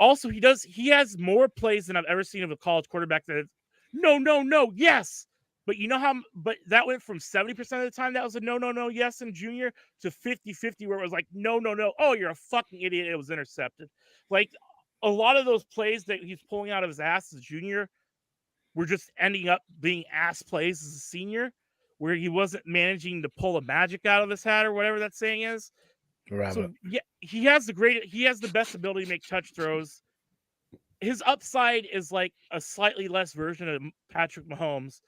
Speaker 3: also he has more plays than I've ever seen of a college quarterback that no, yes. But you know how, but that went from 70% of the time that was a no, yes in junior to 50-50 where it was like, no. Oh, you're a fucking idiot. It was intercepted. Like a lot of those plays that he's pulling out of his ass as a junior were just ending up being ass plays as a senior, where he wasn't managing to pull a magic out of his hat or whatever that saying is. So yeah, he has the best ability to make touch throws. His upside is like a slightly less version of Patrick Mahomes.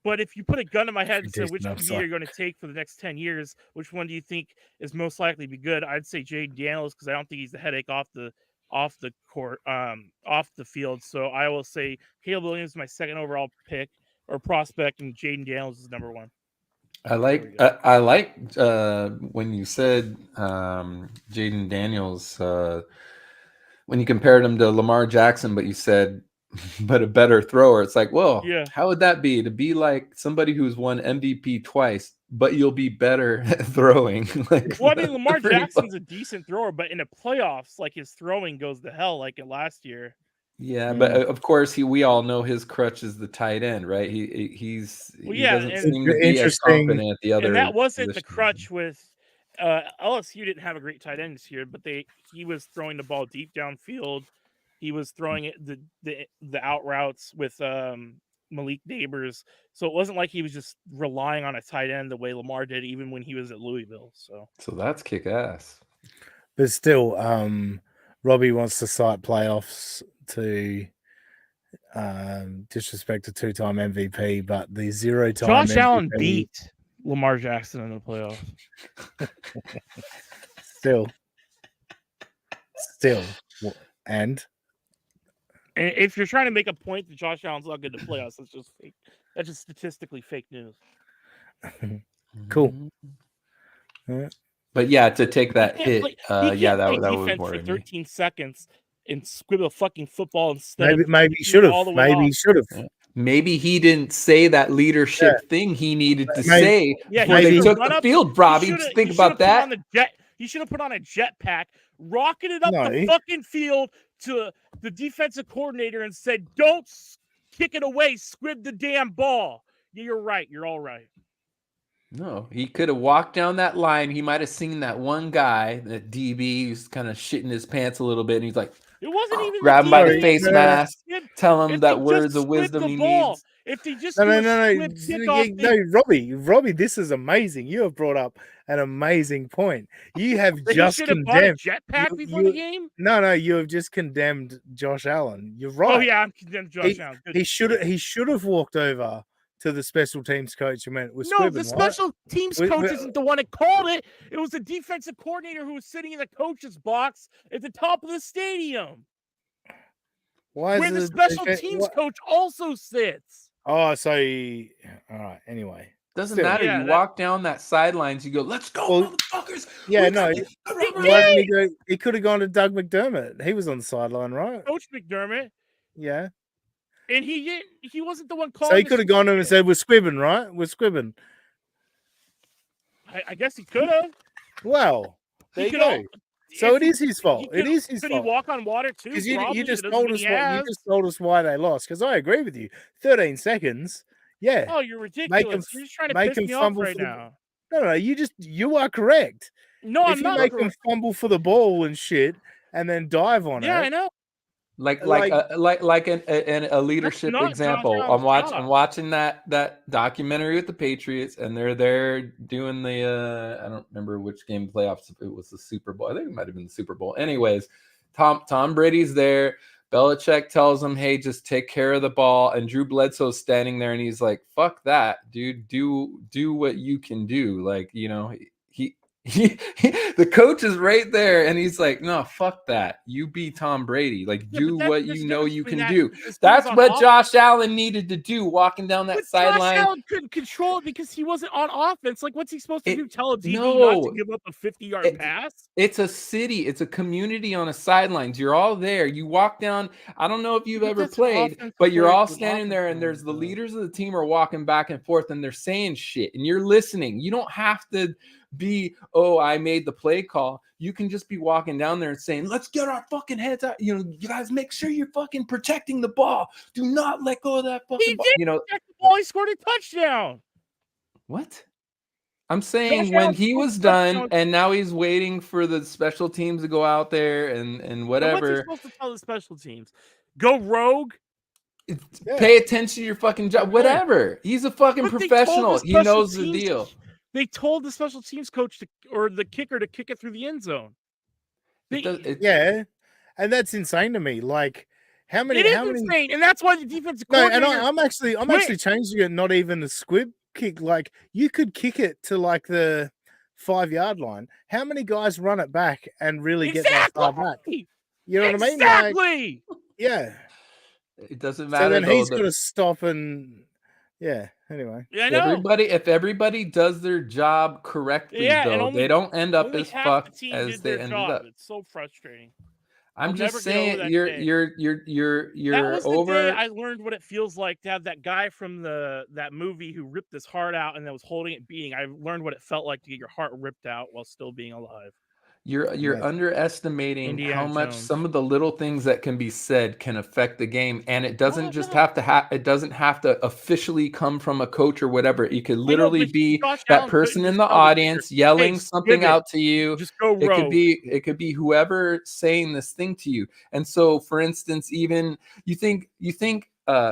Speaker 3: But if you put a gun to my head and said which QB are you going to take for the next 10 years, which one do you think is most likely to be good? I'd say Jaden Daniels because I don't think he's the headache off the court, off the field. So I will say Caleb Williams is my second overall pick or prospect, and Jaden Daniels is number one.
Speaker 2: I like when you said Jaden Daniels when you compared him to Lamar Jackson, but you said but a better thrower. It's like, well, how would that be to be like somebody who's won MVP twice, but you'll be better at throwing?
Speaker 3: Well, I mean, Lamar Jackson's a decent thrower, but in the playoffs, like his throwing goes to hell, like last year.
Speaker 2: Yeah, but of course, we all know his crutch is the tight end, right? He doesn't seem to be as confident at the other.
Speaker 3: And that wasn't the crutch with LSU. Didn't have a great tight end this year, but he was throwing the ball deep downfield. He was throwing it the out routes with Malik Neighbors, so it wasn't like he was just relying on a tight end the way Lamar did, even when he was at Louisville. So
Speaker 2: that's kick ass.
Speaker 1: But still, Robbie wants to cite playoffs to disrespect a two-time MVP, but the zero-time
Speaker 3: Josh
Speaker 1: MVP,
Speaker 3: Allen beat Lamar Jackson in the playoffs.
Speaker 1: Still, and
Speaker 3: if you're trying to make a point that Josh Allen's not good to playoffs, that's just fake. That's just statistically fake news.
Speaker 1: Cool.
Speaker 2: But yeah, to take that hit, that was more
Speaker 3: for 13 seconds and squibble a fucking football
Speaker 1: instead. Maybe he should have. Maybe he should have.
Speaker 2: Maybe he didn't say that leadership thing he needed to say before they took the field. Robbie, just think about that.
Speaker 3: He should have put on a jetpack, rocketed up the fucking field to the defensive coordinator and said, "Don't kick it away, squib the damn ball." Yeah, you're right. You're all right.
Speaker 2: No, he could have walked down that line. He might have seen that one guy, that DB, who's kind of shitting his pants a little bit, and he's like,
Speaker 3: it wasn't even
Speaker 2: grab him by the face mask, tell him that words of wisdom he needs.
Speaker 3: If they just
Speaker 1: Robbie, this is amazing. You have brought up an amazing point. You have just condemned
Speaker 3: a jetpack before the game.
Speaker 1: No, you have just condemned Josh Allen. You're right.
Speaker 3: Oh yeah, I'm condemned Josh Allen.
Speaker 1: He should have walked over to the special teams coach and went,
Speaker 3: the special teams coach isn't the one that called it. It was the defensive coordinator who was sitting in the coach's box at the top of the stadium. Where the special teams coach also sits.
Speaker 1: Oh, so all right. Anyway,
Speaker 2: doesn't matter. You walk down that sidelines, you go, "Let's go, motherfuckers!"
Speaker 1: Yeah, no. He could have gone to Doug McDermott. He was on the sideline, right?
Speaker 3: Coach McDermott.
Speaker 1: Yeah.
Speaker 3: And he didn't. He wasn't the one calling.
Speaker 1: So he could have gone to him and said, "We're squibbing, right? We're squibbing."
Speaker 3: I guess he could have.
Speaker 1: Well, there you go. So it is his fault. It is his fault.
Speaker 3: Could he walk on water too?
Speaker 1: Because you just told us why they lost. Because I agree with you. 13 seconds. Yeah.
Speaker 3: Oh, you're ridiculous. You're just trying to piss me off right now.
Speaker 1: No. You are correct.
Speaker 3: No, I'm not.
Speaker 1: If you make them fumble for the ball and shit, and then dive on it.
Speaker 3: Yeah, I know.
Speaker 2: Like a leadership example. I'm watching that documentary with the Patriots, and they're there doing the I don't remember which game playoffs. It was the Super Bowl. I think it might have been the Super Bowl. Anyways, Tom Brady's there. Belichick tells him, hey, just take care of the ball. And Drew Bledsoe's standing there and he's like, fuck that, dude. Do what you can do. Like, you know, the coach is right there and he's like, no, fuck that. You be Tom Brady. Like, do what you know you can do. That's what Josh Allen needed to do, walking down that sideline.
Speaker 3: Josh Allen couldn't control it because he wasn't on offense. Like, what's he supposed to do? Tell a DB not to give up a 50-yard pass?
Speaker 2: It's a city. It's a community on a sidelines. You're all there. You walk down. I don't know if you've ever played, but you're all standing there and there's the leaders of the team are walking back and forth and they're saying shit and you're listening. You don't have to be, oh, I made the play call. You can just be walking down there and saying, let's get our fucking heads out. You know, you guys make sure you're fucking protecting the ball. Do not let go of that fucking ball. You know,
Speaker 3: protect the ball. He scored a touchdown.
Speaker 2: What? I'm saying when he was done and now he's waiting for the special teams to go out there and whatever.
Speaker 3: What's he supposed to tell the special teams? Go rogue?
Speaker 2: Pay attention to your fucking job. Whatever. He's a fucking professional. He knows the deal.
Speaker 3: They told the special teams coach or the kicker to kick it through the end zone.
Speaker 1: Yeah, and that's insane to me. Like, how many?
Speaker 3: It is insane, and that's why the defensive coordinator.
Speaker 1: No, and I'm actually changing it. Not even the squib kick. Like, you could kick it to like the 5-yard line. How many guys run it back and really get that far back? You know what I mean?
Speaker 3: Exactly.
Speaker 1: Like, yeah.
Speaker 2: It doesn't matter.
Speaker 1: So then he's got to stop and. Yeah. Anyway,
Speaker 3: I know.
Speaker 2: If everybody does their job correctly, though, they don't end up as fucked as they ended up.
Speaker 3: It's so frustrating.
Speaker 2: I'm just saying, you're
Speaker 3: that was
Speaker 2: over.
Speaker 3: The day I learned what it feels like to have that guy from that movie who ripped his heart out and then was holding it beating. I learned what it felt like to get your heart ripped out while still being alive.
Speaker 2: You're underestimating
Speaker 3: Indiana
Speaker 2: how much
Speaker 3: Jones.
Speaker 2: some of the little things that can be said can affect the game, and it doesn't have to it doesn't have to officially come from a coach or whatever. It could literally be that person in the audience yelling something out to you.
Speaker 3: Just go rogue.
Speaker 2: It could be whoever saying this thing to you. And so, for instance, even you think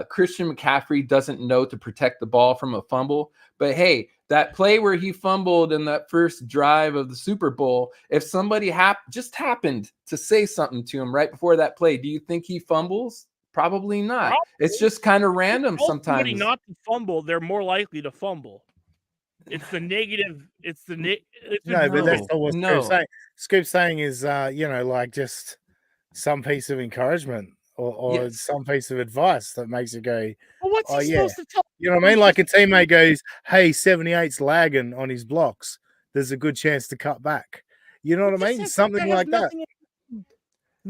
Speaker 2: Christian McCaffrey doesn't know to protect the ball from a fumble, but hey, that play where he fumbled in that first drive of the Super Bowl, if somebody just happened to say something to him right before that play, do you think he fumbles? Probably not. Probably. It's just kind of random sometimes.
Speaker 3: Somebody not to fumble, they're more likely to fumble. It's the negative. It's the
Speaker 1: no, but that's not what Scoop's saying. Scoop's saying is, like just some piece of encouragement or some piece of advice that makes it go,
Speaker 3: well, what's he supposed to tell?
Speaker 1: You know what I mean? Like a teammate goes, hey, 78's lagging on his blocks. There's a good chance to cut back. You know what I mean? Something like that.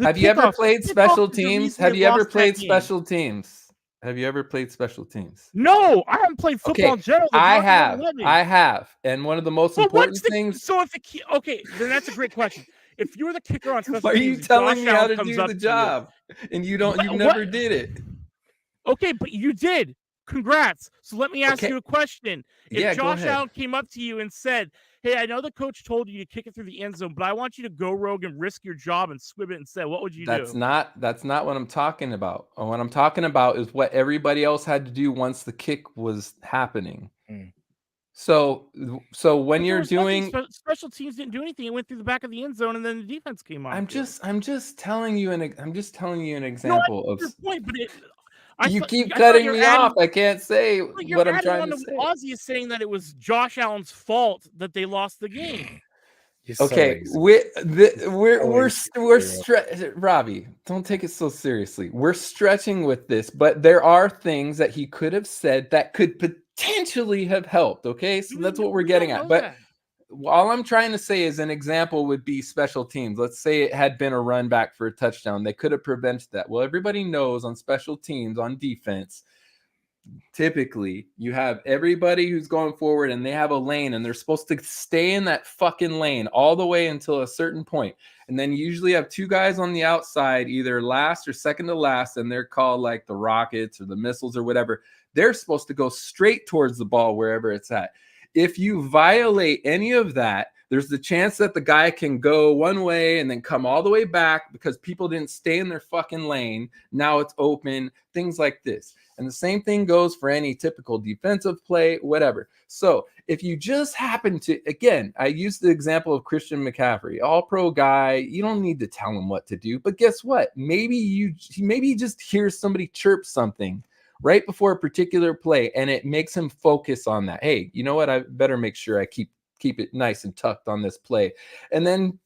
Speaker 2: Have you ever played special teams? Have you ever played special teams? Have you ever played special teams?
Speaker 3: No, I haven't played football in general.
Speaker 2: I have. And one of the most important things.
Speaker 3: So then that's a great question. If you were the kicker on special teams,
Speaker 2: why are you telling me how to do the job? And you never did it.
Speaker 3: Okay, but you did. Congrats. So let me ask you a question. If Josh Allen came up to you and said, hey, I know the coach told you to kick it through the end zone, but I want you to go rogue and risk your job and squib it instead, what would you do?
Speaker 2: That's not what I'm talking about. What I'm talking about is what everybody else had to do once the kick was happening. So when you're doing
Speaker 3: special teams didn't do anything. It went through the back of the end zone and then the defense came on.
Speaker 2: I'm just telling you an example of
Speaker 3: your point, but
Speaker 2: you keep cutting me off. I can't say what I'm trying to say.
Speaker 3: Ozzy is saying that it was Josh Allen's fault that they lost the game.
Speaker 2: Okay, Robbie, don't take it so seriously. We're stretching with this, but there are things that he could have said that could potentially have helped. Okay, so that's what we're getting at. But all I'm trying to say is an example would be special teams. Let's say it had been a run back for a touchdown. They could have prevented that. Well, everybody knows on special teams, on defense, typically you have everybody who's going forward and they have a lane and they're supposed to stay in that fucking lane all the way until a certain point. And then you usually have two guys on the outside, either last or second to last, and they're called like the rockets or the missiles or whatever. They're supposed to go straight towards the ball wherever it's at. If you violate any of that, There's the chance that the guy can go one way and then come all the way back because people didn't stay in their fucking lane. Now it's open, things like this. And the same thing goes for any typical defensive play, whatever. So if you just happen to, again, I used the example of Christian McCaffrey, all-pro guy. You don't need to tell him what to do. But guess what? Maybe you just hear somebody chirp something right before a particular play, and it makes him focus on that. Hey, you know what? I better make sure I keep it nice and tucked on this play. And then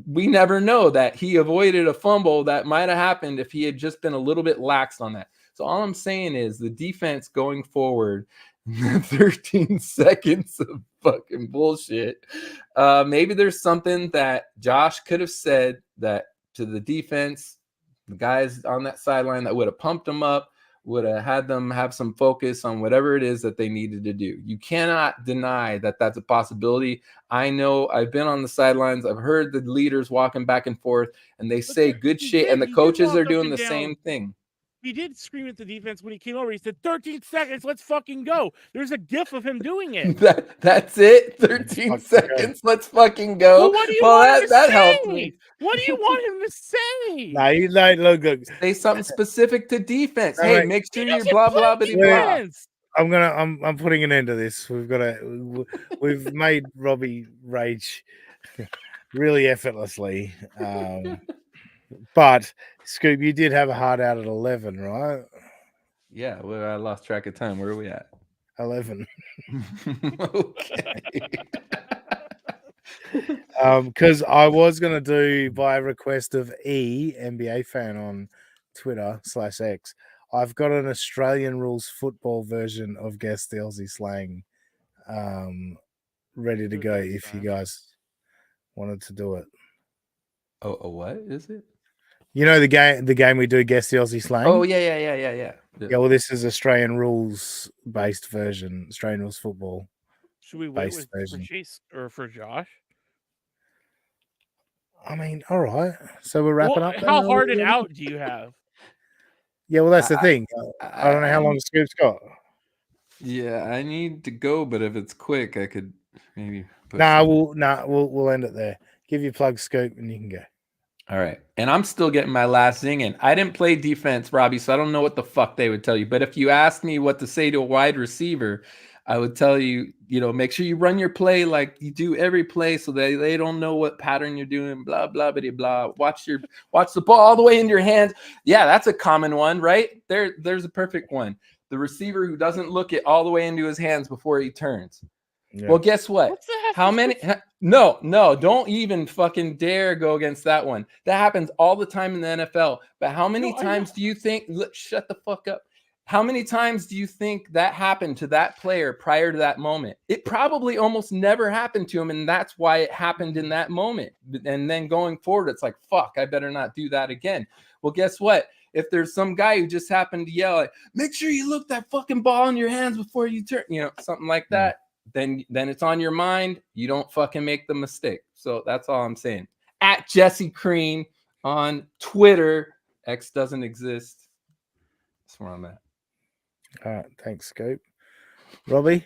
Speaker 2: we never know that he avoided a fumble that might have happened if he had just been a little bit lax on that. So all I'm saying is the defense going forward, 13 seconds of fucking bullshit. Maybe there's something that Josh could have said that to the defense, the guys on that sideline that would have pumped them up, would have had them have some focus on whatever it is that they needed to do. You cannot deny that that's a possibility. I know I've been on the sidelines. I've heard the leaders walking back and forth, and they say good shit, and the coaches are doing the same thing.
Speaker 3: He did scream at the defense when he came over. He said, 13 seconds, let's fucking go. There's a gif of him doing it.
Speaker 2: That's it? 13 seconds, let's fucking go.
Speaker 3: Well, what do you want him to say?
Speaker 2: Helped me.
Speaker 3: What do you want him to say?
Speaker 1: No, you like look.
Speaker 2: Say something specific to defense.
Speaker 1: No,
Speaker 2: hey,
Speaker 1: mate.
Speaker 2: make sure you're blah, blah, blah, blah.
Speaker 1: I'm putting an end to this. We've made Robbie rage really effortlessly. But Scoop, you did have a hard out at 11, right?
Speaker 2: Yeah, well, I lost track of time. Where are we at?
Speaker 1: 11.
Speaker 2: Okay.
Speaker 1: Because I was gonna do by request of NBA fan on Twitter /X. I've got an Australian rules football version of Guess the Aussie Slang ready to go if you guys wanted to do it.
Speaker 2: Oh, what is it?
Speaker 1: You know the game we do Guess the Aussie Slang?
Speaker 2: Oh, yeah.
Speaker 1: Yeah, well, this is Australian rules based version, Australian rules football.
Speaker 3: Should we wait for Chase or for Josh?
Speaker 1: I mean, all right. So we're wrapping up.
Speaker 3: How hard an out do you have?
Speaker 1: Yeah, well, that's the thing. I don't know how long the Scoop's got.
Speaker 2: Yeah, I need to go, but if it's quick, I could maybe.
Speaker 1: We'll end it there. Give your plug, Scoop, and you can go.
Speaker 2: All right. And I'm still getting my last zing in. I didn't play defense, Robbie, so I don't know what the fuck they would tell you. But if you asked me what to say to a wide receiver, I would tell you, make sure you run your play like you do every play so that they don't know what pattern you're doing, blah, blah, blah, blah. Watch the ball all the way in your hands. Yeah, that's a common one, right? There's a perfect one. The receiver who doesn't look it all the way into his hands before he turns. Yeah. Well, guess what? How many? No, don't even fucking dare go against that one. That happens all the time in the NFL. But how many times do you think? Shut the fuck up. How many times do you think that happened to that player prior to that moment? It probably almost never happened to him, and that's why it happened in that moment. And then going forward, it's like, fuck, I better not do that again. Well, guess what? If there's some guy who just happened to yell, like, make sure you look that fucking ball in your hands before you turn, something like that. Then it's on your mind. You don't fucking make the mistake. So that's all I'm saying. At Jesse Crean on Twitter. X doesn't exist. That's where I'm at.
Speaker 1: All right. Thanks, Scoop. Robbie?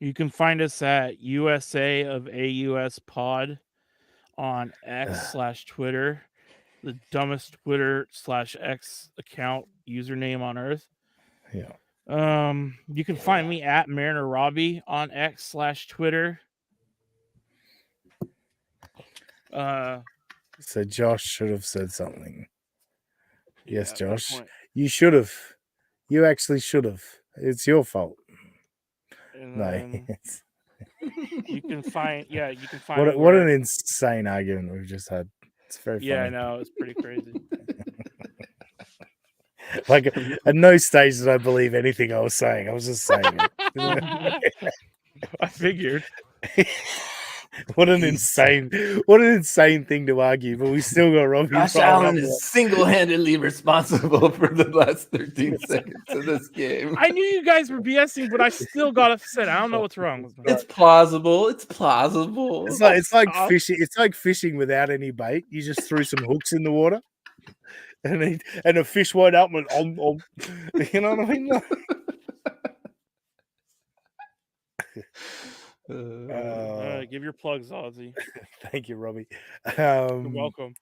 Speaker 3: You can find us at USA of AUS Pod on X/Twitter. The dumbest Twitter/X account username on earth.
Speaker 1: Yeah.
Speaker 3: You can find me at Mariner Robbie on X/Twitter.
Speaker 1: So Josh should have said something. Yes, Josh. You should have. You actually should have. It's your fault. No.
Speaker 3: You can find
Speaker 1: what an insane argument we've just had. It's very funny.
Speaker 3: Yeah, I know, it's pretty crazy.
Speaker 1: Like at no stage did I believe anything I was saying. I was just saying it.
Speaker 3: I figured.
Speaker 1: What an insane thing to argue, but we still got Robbie.
Speaker 2: Josh Allen is single-handedly responsible for the last 13 seconds of this game.
Speaker 3: I knew you guys were BSing, but I still got upset. I don't know what's wrong with me.
Speaker 2: It's plausible. It's plausible.
Speaker 1: It's like fishing. It's like fishing without any bait. You just threw some hooks in the water, and a fish went up and went, you know what I mean?
Speaker 3: Give your plugs, Ozzy.
Speaker 1: Thank you, Robbie.
Speaker 3: You're welcome.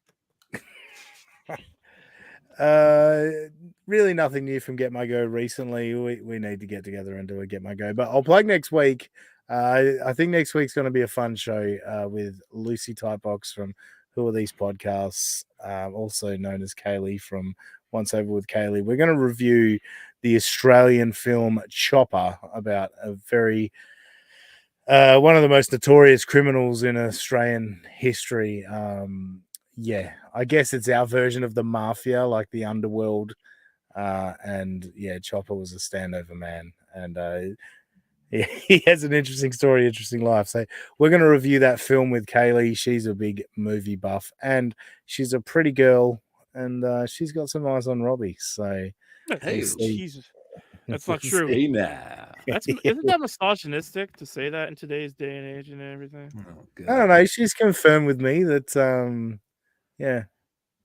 Speaker 1: Really nothing new from Get My Go recently. We need to get together and do a Get My Go, but I'll plug next week. I think next week's going to be a fun show with Lucy Typebox from Who Are These Podcasts, also known as Kaylee from Once Over with Kaylee. We're going to review the Australian film Chopper, about a very one of the most notorious criminals in Australian history. Yeah, I guess it's our version of the mafia, like the underworld. And yeah, Chopper was a standover man, and he has an interesting story, interesting life. So we're going to review that film with Kaylee. She's a big movie buff, and she's a pretty girl, and she's got some eyes on Robbie. So
Speaker 2: Hey,
Speaker 3: Jesus, that's not true.
Speaker 2: hey now.
Speaker 3: Isn't that misogynistic to say that in today's day and age and everything?
Speaker 2: Oh,
Speaker 1: I don't know. She's confirmed with me that yeah,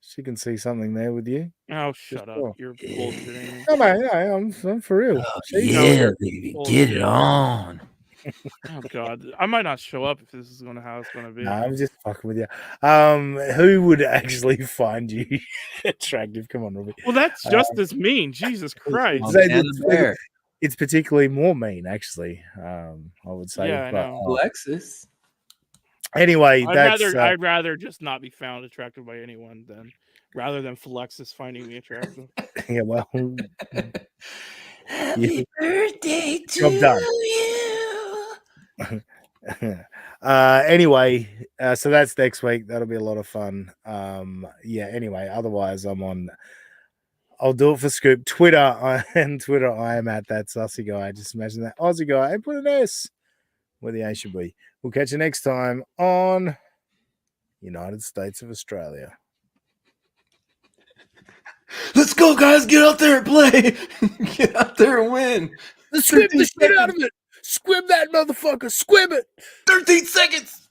Speaker 1: she can see something there with you.
Speaker 3: Oh, shut up! You're bullshitting.
Speaker 1: No, I'm for real.
Speaker 5: Yeah, baby, get it on.
Speaker 3: Oh God, I might not show up if this is how it's gonna be.
Speaker 1: No, I'm just fucking with you. Who would actually find you attractive? Come on, Robbie.
Speaker 3: Well, that's just as mean. Jesus Christ.
Speaker 1: It's particularly more mean, actually. I would say.
Speaker 3: Yeah, I know.
Speaker 2: Alexis.
Speaker 1: Anyway,
Speaker 3: I'd rather just not be found attractive by anyone rather than Flexus finding me attractive.
Speaker 1: Yeah, well,
Speaker 5: Happy birthday to
Speaker 1: Job done.
Speaker 5: you.
Speaker 1: Anyway, so that's next week. That'll be a lot of fun. Yeah. Anyway, otherwise, I'll do it for Scoop. Twitter, I am at that sussy guy. Just imagine that Aussie guy. I put an S where the A should be. We'll catch you next time on United States of Australia.
Speaker 2: Let's go, guys. Get out there and play. Get out there and win.
Speaker 1: Let's squib the shit out of it. Squib that motherfucker. Squib it.
Speaker 2: 13 seconds.